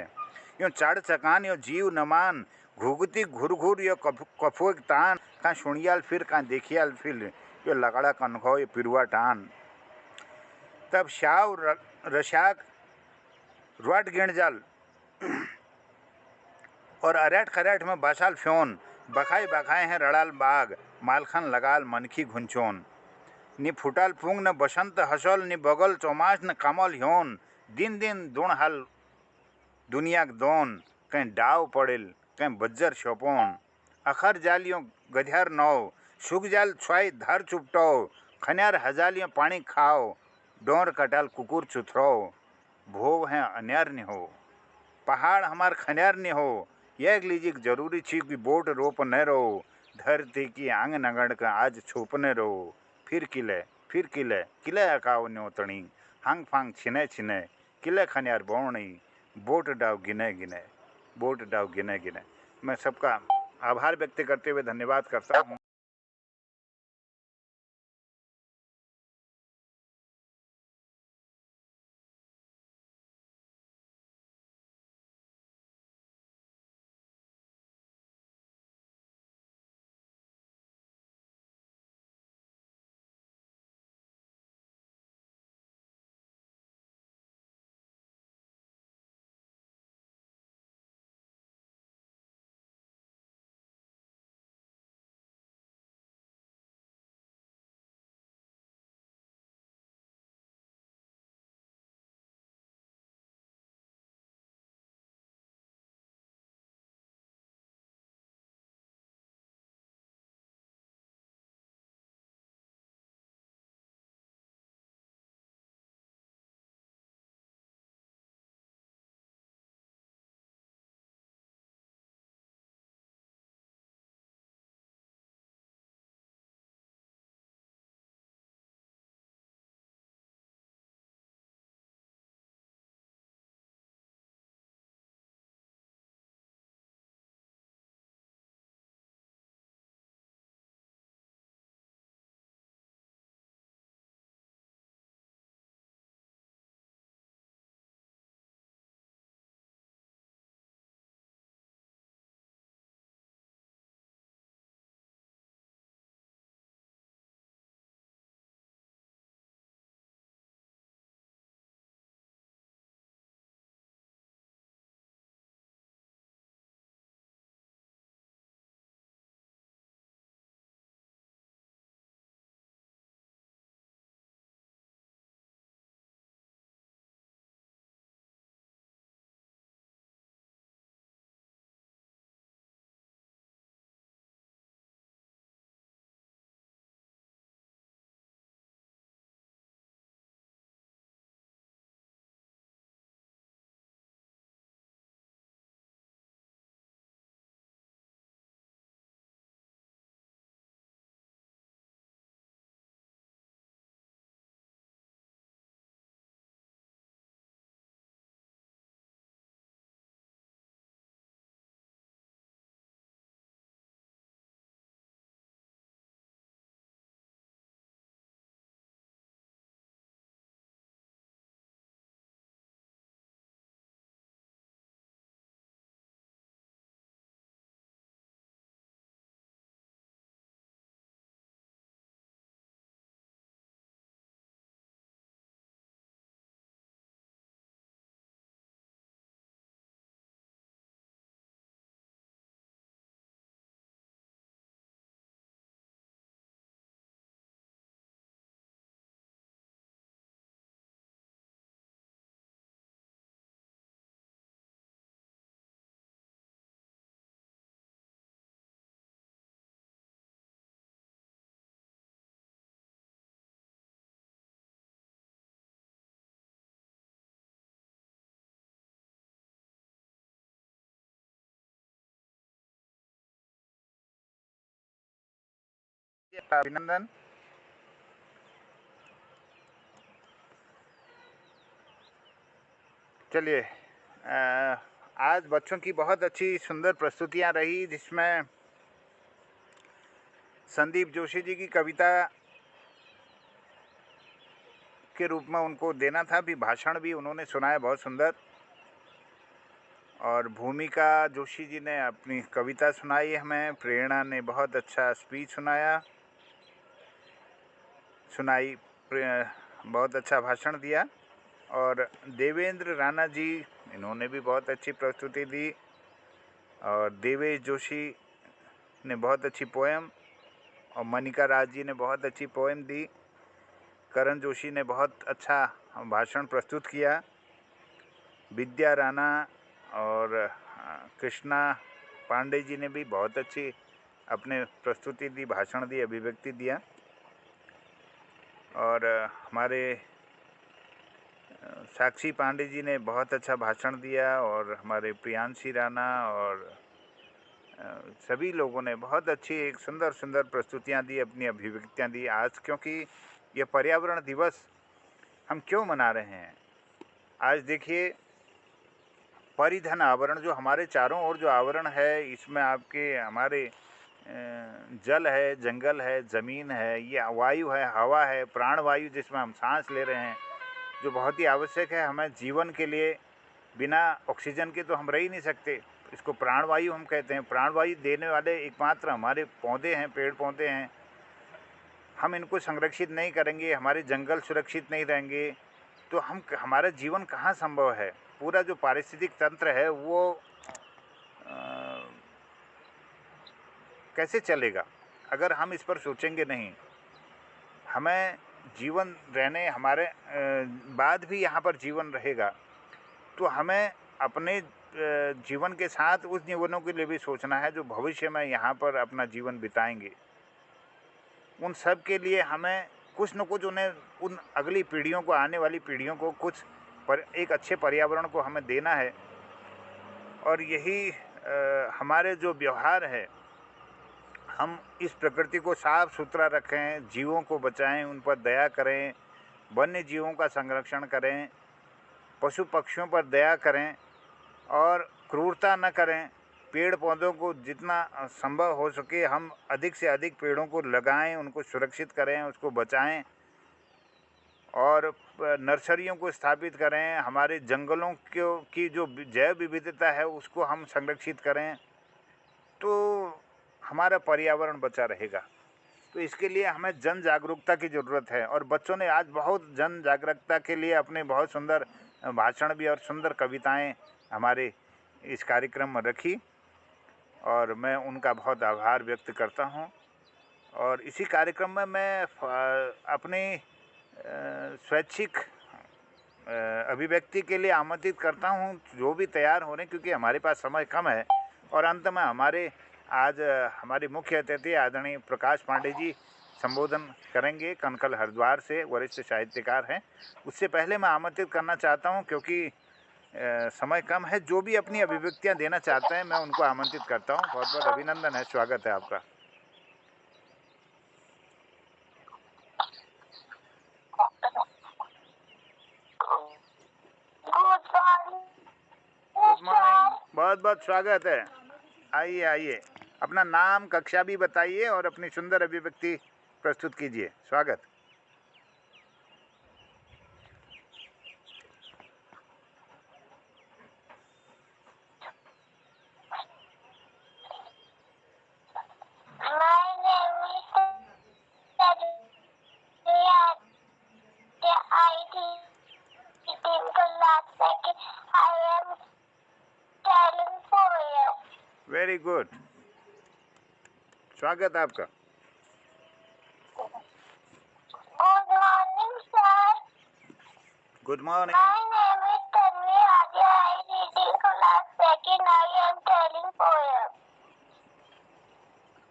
यो चाड़ चकान यो जीव नमान, घुगती घुर घुर यो कफोक तान, का सुनियाल फिर का देखियाल फिर, यो लगड़ा कनखो यो पिरुआ टान। तब शाव रशाक रुआट गिण जाल और अरेट खरेट में बसाल फ्योन, बखाए हैं रड़ाल बाग, मालखन लगाल मनखी घुंचोन। नि फुटाल पुंग न बसंत हसल, नि बगल चौमास न कमल ह्योन। दिन दिन दुण हाल दुनियाक दोन, कहीं डाव पड़ेल कहीं बज्जर शोपोन। अखर जालियों गध्यार नौ, सुख जाल छुआई धर चुपटो, खन्यार हजालियों पानी खाओ, डोर कटाल कुकुर चुथरो। भोव हैं अन्यार नि हो, पहाड़ हमार खन्यार नि हो, यह लीजिक जरूरी छी कि बोट रोप न रहो, धरती की आंग नगड़ का आज छुपने रहो। फिर किले किले अकाव न्योतणी, हांग फांग छिने छिने, किले खन्यार बोवणी, बोट डाव गिने गिने, बोट डाव गिने गिने। मैं सबका आभार व्यक्त करते हुए धन्यवाद करता हूँ। अभिनंदन। चलिए, आज बच्चों की बहुत अच्छी सुंदर प्रस्तुतियां रही, जिसमें संदीप जोशी जी की कविता के रूप में उनको देना था, भी भाषण भी उन्होंने सुनाया बहुत सुंदर। और भूमिका जोशी जी ने अपनी कविता सुनाई हमें, प्रेरणा ने बहुत अच्छा स्पीच बहुत अच्छा भाषण दिया। और देवेंद्र राणा जी, इन्होंने भी बहुत अच्छी प्रस्तुति दी। और देवेश जोशी ने बहुत अच्छी पोएम, और मनिका राज जी ने बहुत अच्छी पोएम दी। करण जोशी ने बहुत अच्छा भाषण प्रस्तुत किया। विद्या राणा और कृष्णा पांडे जी ने भी बहुत अच्छी अपने प्रस्तुति दी, भाषण दी, अभिव्यक्ति दिया। और हमारे साक्षी पांडे जी ने बहुत अच्छा भाषण दिया। और हमारे प्रियांशी राणा और सभी लोगों ने बहुत अच्छी एक सुंदर सुंदर प्रस्तुतियां दी, अपनी अभिव्यक्तियां दी। आज क्योंकि ये पर्यावरण दिवस हम क्यों मना रहे हैं, आज देखिए परिधन आवरण जो हमारे चारों ओर जो आवरण है, इसमें आपके हमारे जल है, जंगल है, ज़मीन है, ये वायु है, हवा है, प्राणवायु जिसमें हम सांस ले रहे हैं, जो बहुत ही आवश्यक है हमें जीवन के लिए। बिना ऑक्सीजन के तो हम रह ही नहीं सकते, इसको प्राणवायु हम कहते हैं। प्राणवायु देने वाले एकमात्र हमारे पौधे हैं, पेड़ पौधे हैं। हम इनको संरक्षित नहीं करेंगे, हमारे जंगल सुरक्षित नहीं रहेंगे, तो हमारा जीवन कहाँ संभव है। पूरा जो पारिस्थितिक तंत्र है वो कैसे चलेगा अगर हम इस पर सोचेंगे नहीं। हमें जीवन रहने, हमारे बाद भी यहाँ पर जीवन रहेगा, तो हमें अपने जीवन के साथ उस जीवनों के लिए भी सोचना है जो भविष्य में यहाँ पर अपना जीवन बिताएंगे। उन सब के लिए हमें कुछ न कुछ उन अगली पीढ़ियों को, आने वाली पीढ़ियों को एक अच्छे पर्यावरण को हमें देना है। और यही हमारे जो व्यवहार है, हम इस प्रकृति को साफ सुथरा रखें, जीवों को बचाएं, उन पर दया करें, वन्य जीवों का संरक्षण करें, पशु पक्षियों पर दया करें और क्रूरता न करें। पेड़ पौधों को जितना संभव हो सके हम अधिक से अधिक पेड़ों को लगाएं, उनको सुरक्षित करें, उसको बचाएं और नर्सरियों को स्थापित करें। हमारे जंगलों की जो जैव विविधता है उसको हम संरक्षित करें, तो हमारा पर्यावरण बचा रहेगा। तो इसके लिए हमें जन जागरूकता की ज़रूरत है। और बच्चों ने आज बहुत जन जागरूकता के लिए अपने बहुत सुंदर भाषण भी और सुंदर कविताएं हमारे इस कार्यक्रम में रखी, और मैं उनका बहुत आभार व्यक्त करता हूं। और इसी कार्यक्रम में मैं अपनी स्वैच्छिक अभिव्यक्ति के लिए आमंत्रित करता हूं जो भी तैयार हो रहे हैं, क्योंकि हमारे पास समय कम है। और अंत में हमारे मुख्य अतिथि आदरणीय प्रकाश पांडे जी संबोधन करेंगे, कनकल हरिद्वार से वरिष्ठ साहित्यकार हैं। उससे पहले मैं आमंत्रित करना चाहता हूं, क्योंकि समय कम है, जो भी अपनी अभिव्यक्तियां देना चाहते हैं मैं उनको आमंत्रित करता हूं। बहुत बहुत अभिनंदन है, स्वागत है आपका। गुड मॉर्निंग, बहुत बहुत स्वागत है। आइए आइए, अपना नाम, कक्षा भी बताइए और अपनी सुंदर अभिव्यक्ति प्रस्तुत कीजिए। स्वागत। वेरी गुड, स्वागत आपका। Good morning sir. Good morning. My name is Tanvi Adya. I read in class second. I am telling poem.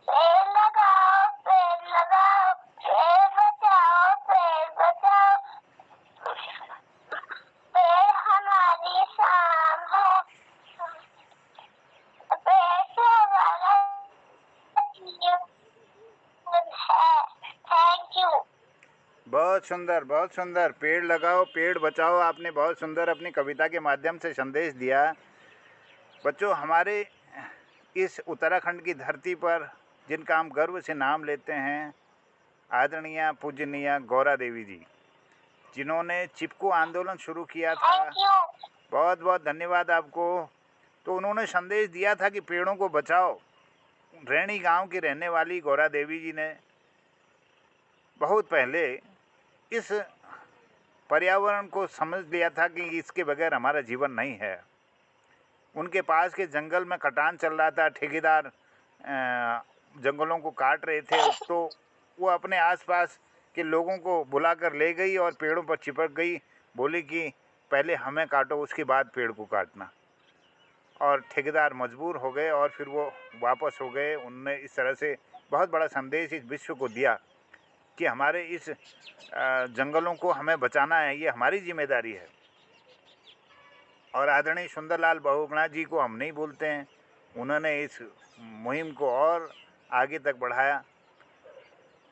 पेड़ लगाओ, पेड़ लगाओ, पेड़ बचाओ, पेड़ बचाओ। पेड़ हमारी शान है, पेड़ से हमारा जीवन है। बहुत सुंदर, बहुत सुंदर। पेड़ लगाओ, पेड़ बचाओ, आपने बहुत सुंदर अपनी कविता के माध्यम से संदेश दिया। बच्चों, हमारे इस उत्तराखंड की धरती पर जिनका हम गर्व से नाम लेते हैं, आदरणीय पूजनीय गौरा देवी जी, जिन्होंने चिपको आंदोलन शुरू किया था। Thank you. बहुत बहुत धन्यवाद आपको। तो उन्होंने संदेश दिया था कि पेड़ों को बचाओ। रैणी गांव की रहने वाली गौरा देवी जी ने बहुत पहले इस पर्यावरण को समझ लिया था कि इसके बगैर हमारा जीवन नहीं है। उनके पास के जंगल में कटान चल रहा था, ठेकेदार जंगलों को काट रहे थे, तो वो अपने आसपास के लोगों को बुलाकर ले गई और पेड़ों पर चिपक गई, बोली कि पहले हमें काटो, उसके बाद पेड़ को काटना। और ठेकेदार मजबूर हो गए और फिर वो वापस हो गए। उनने इस तरह से बहुत बड़ा संदेश इस विश्व को दिया कि हमारे इस जंगलों को हमें बचाना है, ये हमारी जिम्मेदारी है। और आदरणीय सुंदरलाल बहुगुणा जी को हम नहीं भूलते हैं। उन्होंने इस मुहिम को और आगे तक बढ़ाया।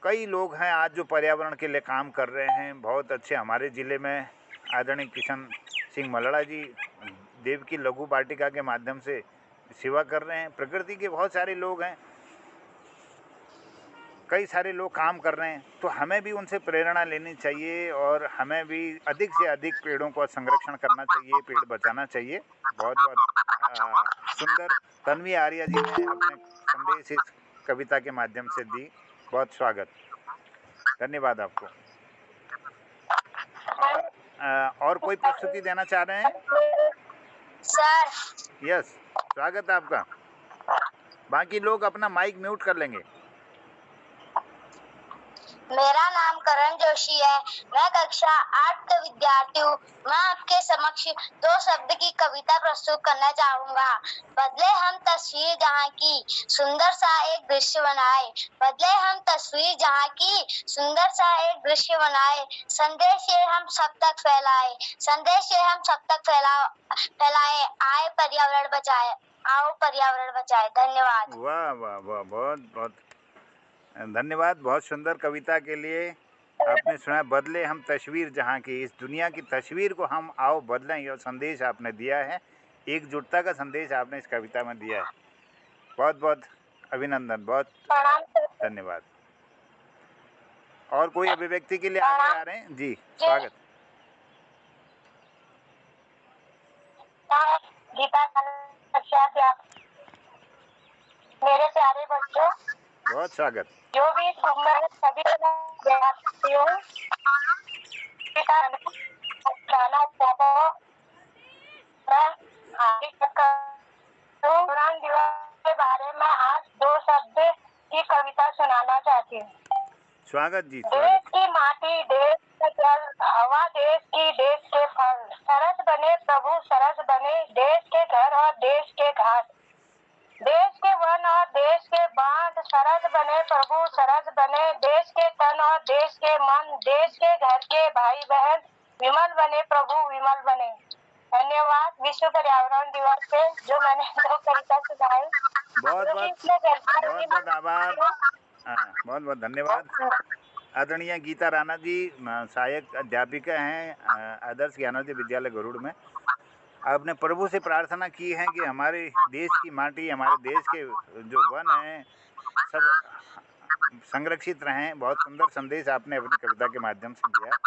कई लोग हैं आज जो पर्यावरण के लिए काम कर रहे हैं, बहुत अच्छे। हमारे ज़िले में आदरणीय किशन सिंह मलड़ा जी देवकी लघु वाटिका के माध्यम से सेवा कर रहे हैं। प्रकृति के बहुत सारे लोग हैं, कई सारे लोग काम कर रहे हैं, तो हमें भी उनसे प्रेरणा लेनी चाहिए और हमें भी अधिक से अधिक पेड़ों का संरक्षण करना चाहिए, पेड़ बचाना चाहिए। बहुत बहुत सुंदर तन्वी आर्या जी ने अपने संदेश इस कविता के माध्यम से दी। बहुत स्वागत, धन्यवाद आपको। और कोई प्रस्तुति देना चाह रहे हैं? सर। यस, स्वागत है आपका। बाकी लोग अपना माइक म्यूट कर लेंगे। मेरा नाम करण जोशी है। मैं कक्षा 8 का विद्यार्थी हूँ। मैं आपके समक्ष 2 शब्द की कविता प्रस्तुत करना चाहूंगा। बदले हम तस्वीर जहाँ की, सुंदर सा एक दृश्य बनाए। बदले हम तस्वीर जहाँ की, सुंदर सा एक दृश्य बनाए। संदेश ये हम सब तक फैलाए। संदेश ये हम सब तक फैलाए। आए पर्यावरण बचाए, आओ पर्यावरण बचाए। धन्यवाद। वाह वाह वाह, बहुत बहुत धन्यवाद। बहुत सुंदर कविता के लिए। आपने सुना, बदले हम तस्वीर जहाँ की, इस दुनिया की तस्वीर को हम आओ बदलें, यह संदेश आपने दिया है। एकजुटता का संदेश आपने इस कविता में दिया है। बहुत बहुत अभिनंदन, बहुत धन्यवाद। और कोई अभिव्यक्ति के लिए आगे आ रहे हैं? जी, स्वागत। मेरे प्यारे बच्चों, बहुत स्वागत। जो भी सुंदर सभी विद्यार्थियों जाना चाहता हूँ। मैं आगे संविधान दिवस के बारे में आज 2 शब्द की कविता सुनाना चाहती हूँ। स्वागत जी, देश स्वागत। की माटी, देश का जल, हवा देश की, देश के फल, सरस बने प्रभु सरस बने, देश के घर और देश के घाट, देश के वन और देश के बांध, सरस बने प्रभु सरस बने, देश के तन और देश के मन, देश के घर के भाई बहन, विमल बने प्रभु विमल बने। धन्यवाद। विश्व पर्यावरण दिवस पे जो मैंने 2 कविता सुनाई, बहुत बहुत आभार। बहुत बहुत धन्यवाद। आदरणीय गीता राणा जी सहायक अध्यापिका हैं आदर्श ज्ञानोदय विद्यालय गरुड़ में। आपने प्रभु से प्रार्थना की है कि हमारे देश की माटी, हमारे देश के जो वन हैं, सब संरक्षित रहें। बहुत सुंदर संदेश आपने अपनी कविता के माध्यम से दिया।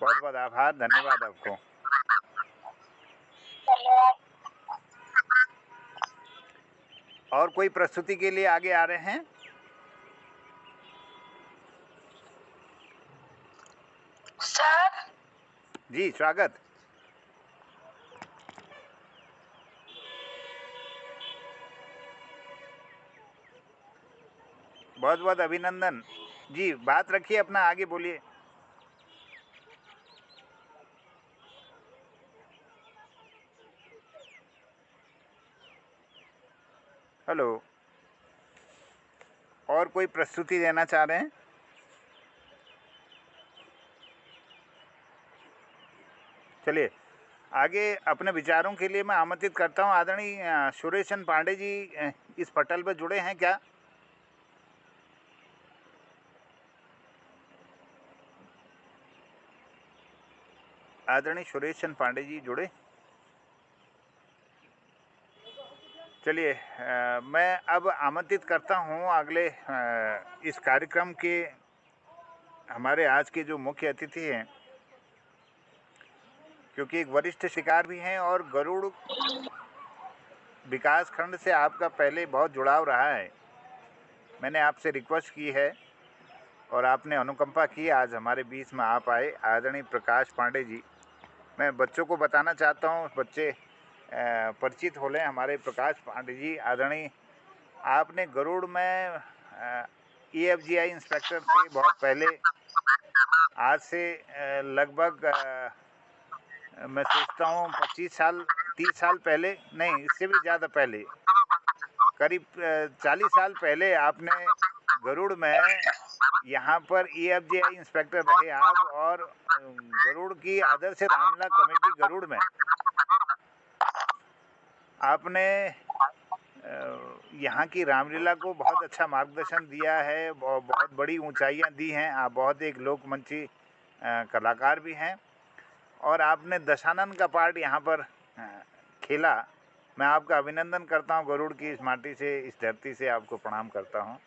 बहुत बहुत आभार, धन्यवाद आपको। और कोई प्रस्तुति के लिए आगे आ रहे हैं? सर। जी, स्वागत। बहुत बहुत अभिनंदन जी। बात रखिए अपना, आगे बोलिए। हेलो। और कोई प्रस्तुति देना चाह रहे हैं? चलिए आगे अपने विचारों के लिए मैं आमंत्रित करता हूं आदरणीय सुरेशन पांडे जी। इस पटल पर जुड़े हैं क्या? आदरणीय सुरेश चंद पांडे जी जुड़े। चलिए, मैं अब आमंत्रित करता हूं अगले इस कार्यक्रम के हमारे आज के जो मुख्य अतिथि हैं, क्योंकि एक वरिष्ठ शिकार भी हैं और गरुड़ विकास खंड से आपका पहले बहुत जुड़ाव रहा है। मैंने आपसे रिक्वेस्ट की है और आपने अनुकंपा की, आज हमारे बीच में आप आए। आदरणीय प्रकाश पांडे जी, मैं बच्चों को बताना चाहता हूँ, बच्चे परिचित हो लें। हमारे प्रकाश पांडे जी, आदरणीय, आपने गरुड़ में EFGI इंस्पेक्टर थे बहुत पहले, आज से लगभग मैं सोचता हूँ 25 साल 30 साल पहले, नहीं इससे भी ज़्यादा पहले, करीब 40 साल पहले आपने गरुड़ में यहाँ पर EFGI इंस्पेक्टर रहे आप, और गरुड़ की आदर्श रामलीला कमेटी गरुड़ में आपने यहाँ की रामलीला को बहुत अच्छा मार्गदर्शन दिया है, बहुत बड़ी ऊंचाइयाँ दी हैं। आप बहुत एक लोकमंची कलाकार भी हैं और आपने दशानन का पार्ट यहाँ पर खेला। मैं आपका अभिनंदन करता हूँ, गरुड़ की इस माटी से, इस धरती से आपको प्रणाम करता हूँ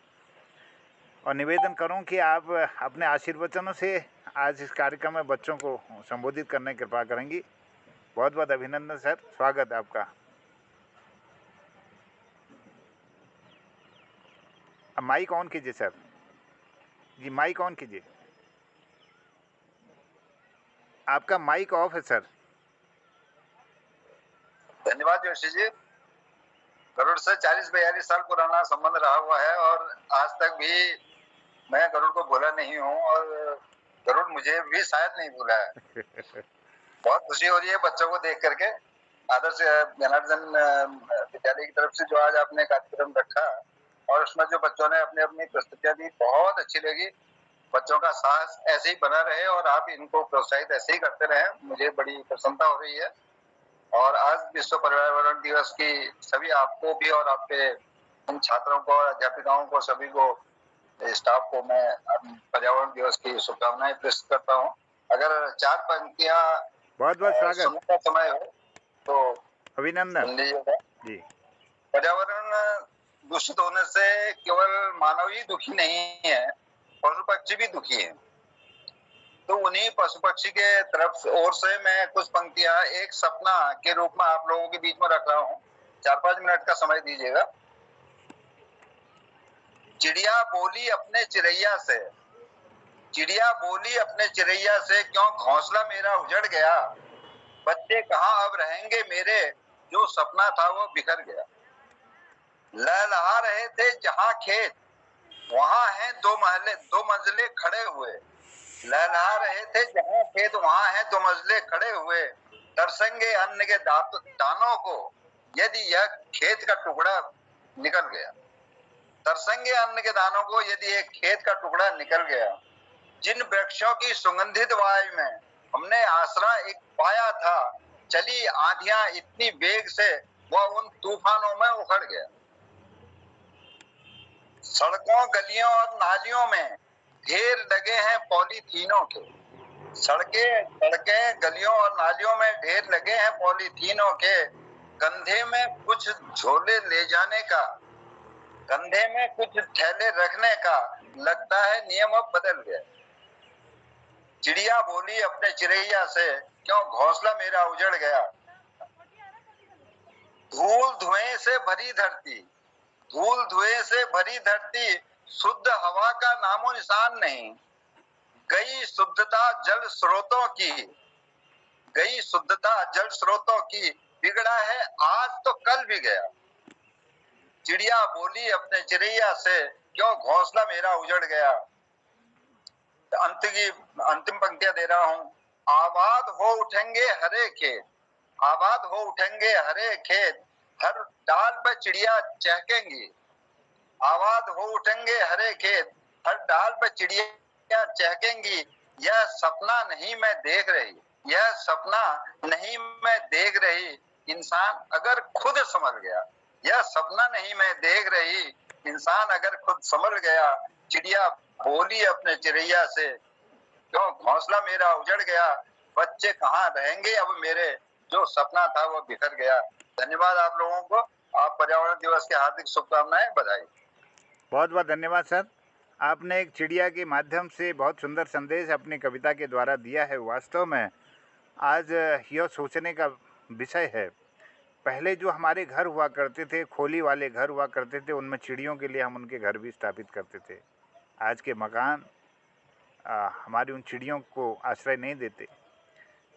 और निवेदन करूँ कि आप अपने आशीर्वचनों से आज इस कार्यक्रम में बच्चों को संबोधित करने की कृपा करेंगी। बहुत बहुत अभिनंदन सर, स्वागत है आपका। अब माइक ऑन कीजिए सर जी, माइक ऑन कीजिए। आपका माइक ऑफ है सर। धन्यवाद जोशी जी। गरुड़ से 40-42 साल पुराना संबंध रहा हुआ है और आज तक भी मैं गरुड़ को भूला नहीं हूँ और गरुड़ मुझे भी शायद नहीं भूला है। बहुत खुशी हो रही है बच्चों को देख करके। आदर्श जनार्दन विद्यालय की तरफ से जो आज आपने कार्यक्रम रखा और उसमें जो बच्चों ने अपनी अपनी प्रस्तुतियां दी, बहुत अच्छी लगी। बच्चों का साहस ऐसे ही बना रहे और आप इनको प्रोत्साहित ऐसे ही करते रहे, मुझे बड़ी प्रसन्नता हो रही है। और आज विश्व पर्यावरण दिवस की सभी आपको भी और आपके उन छात्रों को, अध्यापिकाओं को, सभी को, स्टाफ को मैं पर्यावरण दिवस की शुभकामनाएं प्रेषित करता हूँ। अगर 4 पंक्तियां बहुत बहुत स्वागत, सुनने का समय हो तो अभिनंदन सुन लीजिएगा जी। पर्यावरण दूषित होने से केवल मानव ही दुखी नहीं है, पशु पक्षी भी दुखी है। तो उन्हीं पशु पक्षी के तरफ ओर से मैं कुछ पंक्तियां एक सपना के रूप में आप लोगों के बीच में रख रहा हूँ। 4-5 मिनट का समय दीजिएगा। चिड़िया बोली अपने चिड़ैया से, चिड़िया बोली अपने चिड़ैया से, क्यों घोंसला मेरा उजड़ गया। बच्चे कहाँ अब रहेंगे मेरे, जो सपना था वो बिखर गया। लहलहा रहे थे जहाँ खेत, वहां हैं 2 मंजिले खड़े हुए। लहलहा रहे थे जहाँ खेत, वहां हैं 2 मंजिले खड़े हुए। तरसेंगे अन्न के दानों को, यदि यह खेत का टुकड़ा निकल गया। तरसेंगे अन्न के दानों को, यदि एक खेत का टुकड़ा निकल गया। जिन वृक्षों की सुगंधित वायु में हमने आसरा एक पाया था, चली आंधियां इतनी वेग से वह उन तूफानों में उखड़ गया। सड़कों, गलियों और नालियों में ढेर लगे हैं पॉलीथीनों के। सड़कें, गलियों और नालियों में ढेर लगे हैं पॉलीथीनों के। कंधे में कुछ झोले ले जाने का, कंधे में कुछ थैले रखने का, लगता है नियम अब बदल गया। चिड़िया बोली अपने चिड़ैया से, क्यों घोंसला मेरा उजड़ गया। धूल धुएं से भरी धरती, धूल धुएं से भरी धरती, शुद्ध हवा का नामो निशान नहीं। गई शुद्धता जल स्रोतों की, गई शुद्धता जल स्रोतों की, बिगड़ा है आज तो कल भी गया। चिड़िया बोली अपने चिड़ैया से, क्यों घोंसला मेरा उजड़ गया। अंतिम पंक्तियां दे रहा हूं। आबाद हो उठेंगे हरे खेत, आबाद हो उठेंगे हरे खेत, हर डाल पर चिड़िया चहकेंगी। आबाद हो उठेंगे हरे खेत, हर डाल पर चिड़िया चहकेंगी। यह सपना नहीं मैं देख रही, यह सपना नहीं मैं देख रही, इंसान अगर खुद संभल गया। यह सपना नहीं मैं देख रही, इंसान अगर खुद संभल गया। चिड़िया बोली अपने चिड़ैया से, क्यों घोंसला मेरा उजड़ गया। बच्चे कहाँ रहेंगे, अब मेरे जो सपना था वो बिखर गया। धन्यवाद आप लोगों को। आप पर्यावरण दिवस की हार्दिक शुभकामनाएं, बधाई। बहुत बहुत धन्यवाद सर। आपने एक चिड़िया के माध्यम से बहुत सुंदर संदेश अपनी कविता के द्वारा दिया है। वास्तव में आज यह सोचने का विषय है, पहले जो हमारे घर हुआ करते थे, खोली वाले घर हुआ करते थे, उनमें चिड़ियों के लिए हम उनके घर भी स्थापित करते थे। आज के मकान हमारी उन चिड़ियों को आश्रय नहीं देते।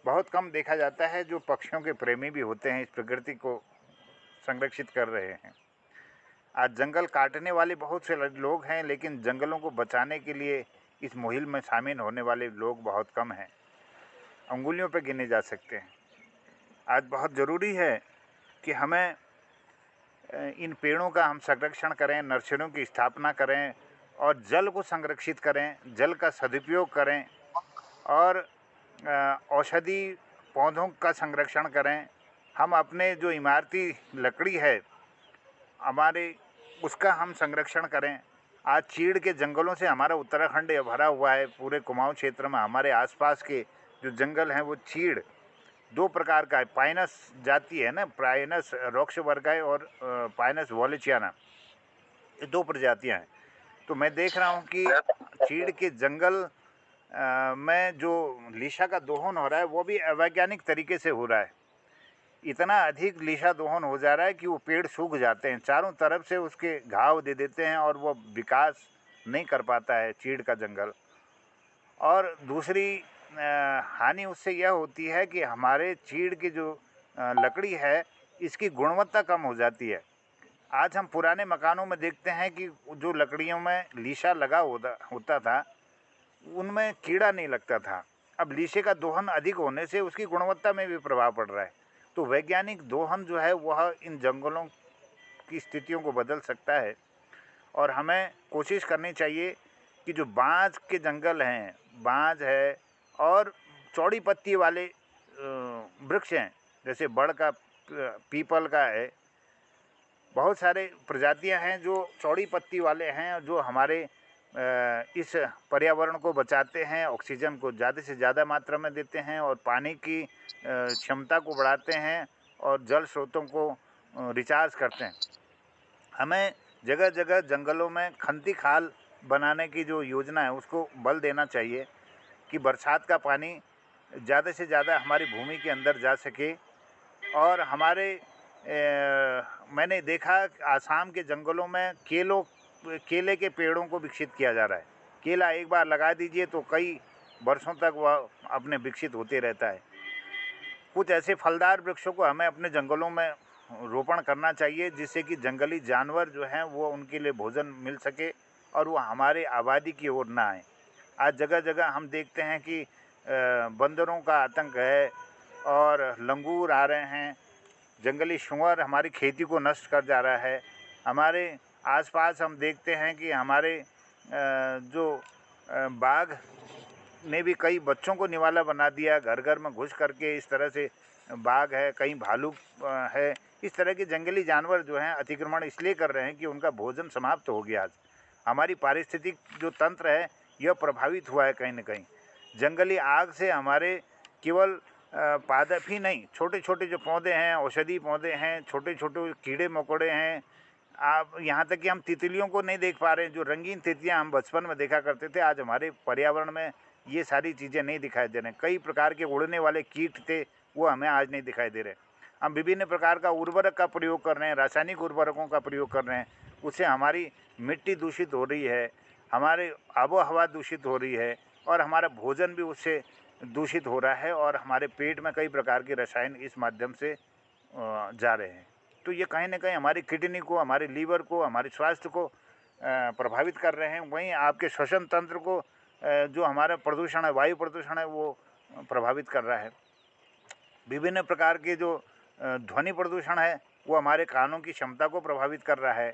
बहुत कम देखा जाता है जो पक्षियों के प्रेमी भी होते हैं, इस प्रकृति को संरक्षित कर रहे हैं। आज जंगल काटने वाले बहुत से लोग हैं, लेकिन जंगलों को बचाने के लिए इस मुहिम में शामिल होने वाले लोग बहुत कम हैं, अंगुलियों पर गिने जा सकते हैं। आज बहुत ज़रूरी है कि हमें इन पेड़ों का हम संरक्षण करें, नर्सरियों की स्थापना करें और जल को संरक्षित करें, जल का सदुपयोग करें और औषधि पौधों का संरक्षण करें। हम अपने जो इमारती लकड़ी है हमारे, उसका हम संरक्षण करें। आज चीड़ के जंगलों से हमारा उत्तराखंड भरा हुआ है। पूरे कुमाऊं क्षेत्र में हमारे आसपास के जो जंगल हैं वो चीड़ दो प्रकार का है। पाइनस जाति है ना, पाइनस रोक्ष वर्गाई और पाइनस वॉलिचियाना, ये दो प्रजातियां हैं। तो मैं देख रहा हूं कि चीड़ के जंगल में जो लीशा का दोहन हो रहा है वो भी अवैज्ञानिक तरीके से हो रहा है। इतना अधिक लीशा दोहन हो जा रहा है कि वो पेड़ सूख जाते हैं, चारों तरफ से उसके घाव दे देते हैं और वो विकास नहीं कर पाता है चीड़ का जंगल। और दूसरी हानि उससे यह होती है कि हमारे चीड़ की जो लकड़ी है इसकी गुणवत्ता कम हो जाती है। आज हम पुराने मकानों में देखते हैं कि जो लकड़ियों में लीशा लगा होता था उनमें कीड़ा नहीं लगता था। अब लीशे का दोहन अधिक होने से उसकी गुणवत्ता में भी प्रभाव पड़ रहा है। तो वैज्ञानिक दोहन जो है वह इन जंगलों की स्थितियों को बदल सकता है और हमें कोशिश करनी चाहिए कि जो बांज के जंगल हैं, बांज है और चौड़ी पत्ती वाले वृक्ष हैं, जैसे बड़ का, पीपल का है, बहुत सारे प्रजातियां हैं जो चौड़ी पत्ती वाले हैं और जो हमारे इस पर्यावरण को बचाते हैं, ऑक्सीजन को ज़्यादा से ज़्यादा मात्रा में देते हैं और पानी की क्षमता को बढ़ाते हैं और जल स्रोतों को रिचार्ज करते हैं। हमें जगह जगह जंगलों में खनती खाल बनाने की जो योजना है उसको बल देना चाहिए कि बरसात का पानी ज़्यादा से ज़्यादा हमारी भूमि के अंदर जा सके। और हमारे मैंने देखा आसाम के जंगलों में केले के पेड़ों को विकसित किया जा रहा है। केला एक बार लगा दीजिए तो कई वर्षों तक वह अपने विकसित होते रहता है। कुछ ऐसे फलदार वृक्षों को हमें अपने जंगलों में रोपण करना चाहिए जिससे कि जंगली जानवर जो हैं वो उनके लिए भोजन मिल सके और वो हमारे आबादी की ओर ना आए। आज जगह जगह हम देखते हैं कि बंदरों का आतंक है और लंगूर आ रहे हैं, जंगली सुअर हमारी खेती को नष्ट कर जा रहा है। हमारे आसपास हम देखते हैं कि हमारे जो बाघ ने भी कई बच्चों को निवाला बना दिया, घर घर में घुस करके इस तरह से बाघ है, कहीं भालू है। इस तरह के जंगली जानवर जो हैं अतिक्रमण इसलिए कर रहे हैं कि उनका भोजन समाप्त हो गया। आज हमारी पारिस्थितिक जो तंत्र है यह प्रभावित हुआ है कहीं न कहीं। जंगली आग से हमारे केवल पादप ही नहीं, छोटे छोटे जो पौधे हैं, औषधि पौधे हैं, छोटे छोटे कीड़े मकोड़े हैं, आप यहाँ तक कि हम तितलियों को नहीं देख पा रहे हैं। जो रंगीन तितलियाँ हम बचपन में देखा करते थे, आज हमारे पर्यावरण में ये सारी चीज़ें नहीं दिखाई दे रहे। कई प्रकार के उड़ने वाले कीट थे वो हमें आज नहीं दिखाई दे रहे। हम विभिन्न प्रकार का उर्वरक का प्रयोग कर रहे हैं, रासायनिक उर्वरकों का प्रयोग कर रहे हैं, उससे हमारी मिट्टी दूषित हो रही है, हमारे आबो हवा दूषित हो रही है और हमारा भोजन भी उससे दूषित हो रहा है और हमारे पेट में कई प्रकार के रसायन इस माध्यम से जा रहे हैं। तो ये कहीं ना कहीं हमारी किडनी को, हमारे लीवर को, हमारे स्वास्थ्य को प्रभावित कर रहे हैं। वहीं आपके श्वसन तंत्र को जो हमारा प्रदूषण है, वायु प्रदूषण है, वो प्रभावित कर रहा है। विभिन्न प्रकार के जो ध्वनि प्रदूषण है वो हमारे कानों की क्षमता को प्रभावित कर रहा है।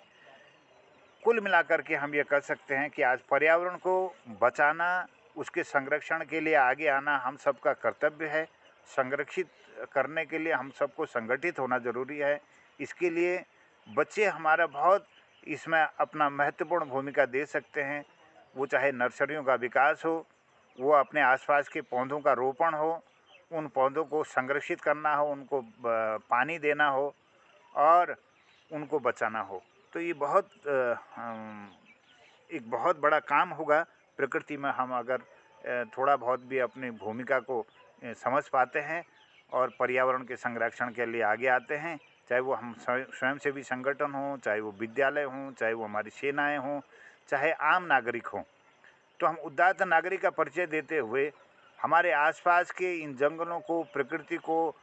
कुल मिलाकर के हम ये कह सकते हैं कि आज पर्यावरण को बचाना, उसके संरक्षण के लिए आगे आना हम सबका कर्तव्य है। संरक्षित करने के लिए हम सबको संगठित होना ज़रूरी है। इसके लिए बच्चे हमारा बहुत इसमें अपना महत्वपूर्ण भूमिका दे सकते हैं। वो चाहे नर्सरियों का विकास हो, वो अपने आसपास के पौधों का रोपण हो, उन पौधों को संरक्षित करना हो, उनको पानी देना हो और उनको बचाना हो। तो ये बहुत एक बहुत बड़ा काम होगा प्रकृति में, हम अगर थोड़ा बहुत भी अपनी भूमिका को समझ पाते हैं और पर्यावरण के संरक्षण के लिए आगे आते हैं, चाहे वो हम स्वयंसेवी संगठन हों, चाहे वो विद्यालय हों, चाहे वो हमारी सेनाएं हों, चाहे आम नागरिक हों। तो हम उदात्त नागरिक का परिचय देते हुए हमारे आसपास के इन जंगलों को, प्रकृति को,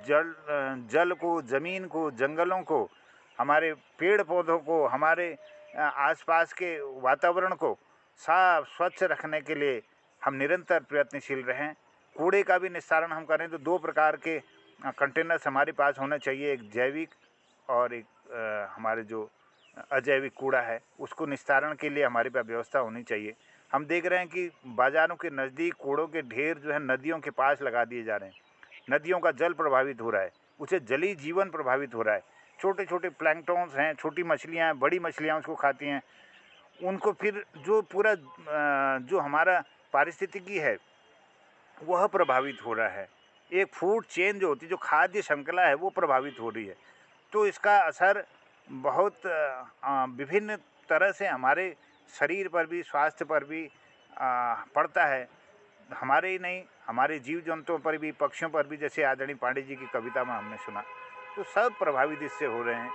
जल को, ज़मीन को, जंगलों को, हमारे पेड़ पौधों को, हमारे आसपास के वातावरण को साफ स्वच्छ रखने के लिए हम निरंतर प्रयत्नशील रहें। कूड़े का भी निस्तारण हम करें तो 2 प्रकार के कंटेनर्स हमारे पास होने चाहिए, एक जैविक और एक हमारे जो अजैविक कूड़ा है उसको निस्तारण के लिए हमारे पास व्यवस्था होनी चाहिए। हम देख रहे हैं कि बाज़ारों के नज़दीक कूड़ों के ढेर जो है नदियों के पास लगा दिए जा रहे हैं। नदियों का जल प्रभावित हो रहा है, उससे जलीय जीवन प्रभावित हो रहा है। छोटे छोटे प्लैंक्टन्स हैं, छोटी मछलियाँ हैं, बड़ी मछलियाँ उसको खाती हैं। उनको फिर जो पूरा जो हमारा पारिस्थितिकी है वह प्रभावित हो रहा है। एक फूड चेन जो होती है, जो खाद्य श्रृंखला है, वो प्रभावित हो रही है। तो इसका असर बहुत विभिन्न तरह से हमारे शरीर पर भी, स्वास्थ्य पर भी पड़ता है। हमारे ही नहीं, हमारे जीव जंतुओं पर भी, पक्षियों पर भी, जैसे आदरणीय पांडे जी की कविता में हमने सुना। तो सब प्रभावित इससे हो रहे हैं।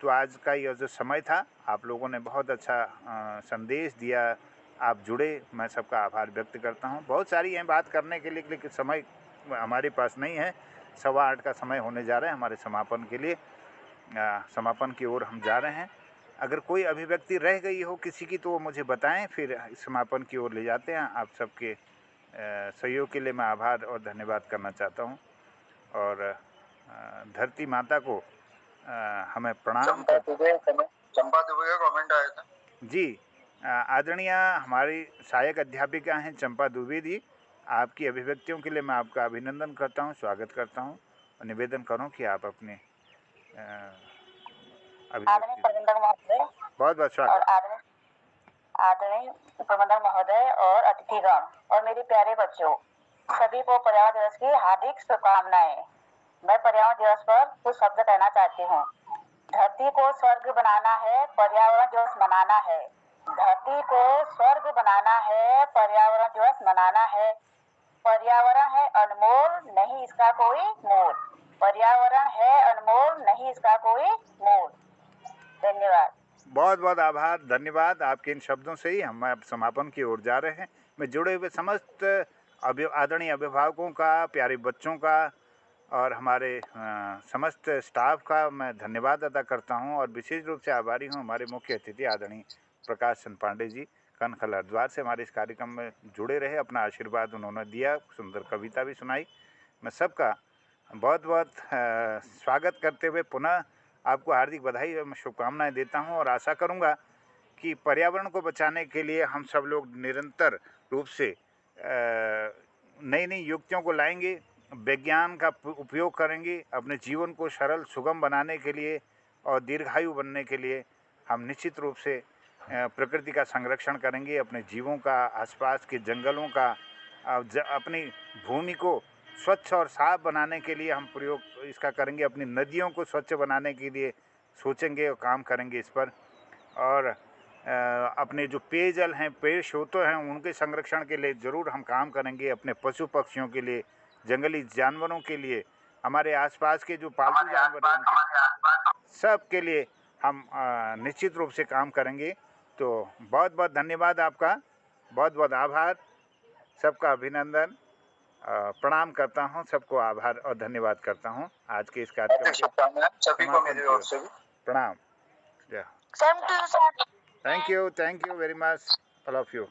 तो आज का यह जो समय था, आप लोगों ने बहुत अच्छा संदेश दिया, आप जुड़े, मैं सबका आभार व्यक्त करता हूँ। बहुत सारी हैं बात करने के लिए, लेकिन समय हमारे पास नहीं है। 8:15 का समय होने जा रहा है हमारे समापन के लिए। समापन की ओर हम जा रहे हैं। अगर कोई अभिव्यक्ति रह गई हो किसी की तो वो मुझे बताएं, फिर समापन की ओर ले जाते हैं। आप सबके सहयोग के लिए मैं आभार और धन्यवाद करना चाहता हूं। और धरती माता को हमें प्रणाम। चंपा दुबे का कमेंट आया था जी। आदरणीय हमारी सहायक अध्यापिका हैं चंपा दुबे जी, आपकी अभिव्यक्तियों के लिए मैं आपका अभिनंदन करता हूं, स्वागत करता हूं और निवेदन करूं कि आप अपने आदरणीय प्रबंधक महोदय, बहुत बहुत स्वागत। आदरणीय प्रबंधक महोदय और अतिथिगण और मेरे प्यारे बच्चों, सभी को पर्यावरण दिवस की हार्दिक शुभकामनाएं। मैं पर्यावरण दिवस पर कुछ शब्द कहना चाहती हूँ। धरती को स्वर्ग बनाना है, पर्यावरण दिवस मनाना है। धरती को स्वर्ग बनाना है, पर्यावरण दिवस मनाना है। पर्यावरण है अनमोल, नहीं इसका कोई मोल। पर्यावरण है अनमोल, नहीं इसका कोई मोल। धन्यवाद। बहुत बहुत आभार, धन्यवाद। आपके इन शब्दों से ही हम अब समापन की ओर जा रहे हैं। मैं जुड़े हुए समस्त आदरणीय अभिभावकों का, प्यारे बच्चों का और हमारे समस्त स्टाफ का मैं धन्यवाद अदा करता हूं और विशेष रूप से आभारी हूं हमारे मुख्य अतिथि आदरणीय प्रकाश चंद पांडे जी, कनखल हरिद्वार से हमारे इस कार्यक्रम में जुड़े रहे, अपना आशीर्वाद उन्होंने दिया, सुंदर कविता भी सुनाई। मैं सबका बहुत बहुत स्वागत करते हुए पुनः आपको हार्दिक बधाई और शुभकामनाएं देता हूं और आशा करूंगा कि पर्यावरण को बचाने के लिए हम सब लोग निरंतर रूप से नई नई युक्तियों को लाएंगे, विज्ञान का उपयोग करेंगे, अपने जीवन को सरल सुगम बनाने के लिए और दीर्घायु बनने के लिए हम निश्चित रूप से प्रकृति का संरक्षण करेंगे, अपने जीवों का, आसपास के जंगलों का, अपनी भूमि को स्वच्छ और साफ बनाने के लिए हम प्रयोग इसका करेंगे, अपनी नदियों को स्वच्छ बनाने के लिए सोचेंगे और काम करेंगे इस पर। और अपने जो पेयजल हैं, पेय स्रोतों हैं, उनके संरक्षण के लिए ज़रूर हम काम करेंगे। अपने पशु पक्षियों के लिए, जंगली जानवरों के लिए, हमारे आसपास के जो पालतू जानवर हैं उनके सब के लिए हम निश्चित रूप से काम करेंगे। तो बहुत बहुत धन्यवाद आपका, बहुत बहुत आभार, सबका अभिनंदन, प्रणाम करता हूं, सबको आभार और धन्यवाद करता हूं। आज के इस कार्यक्रम सभी को मेरी ओर से प्रणाम। Same to you, sir. Thank you very much all of you.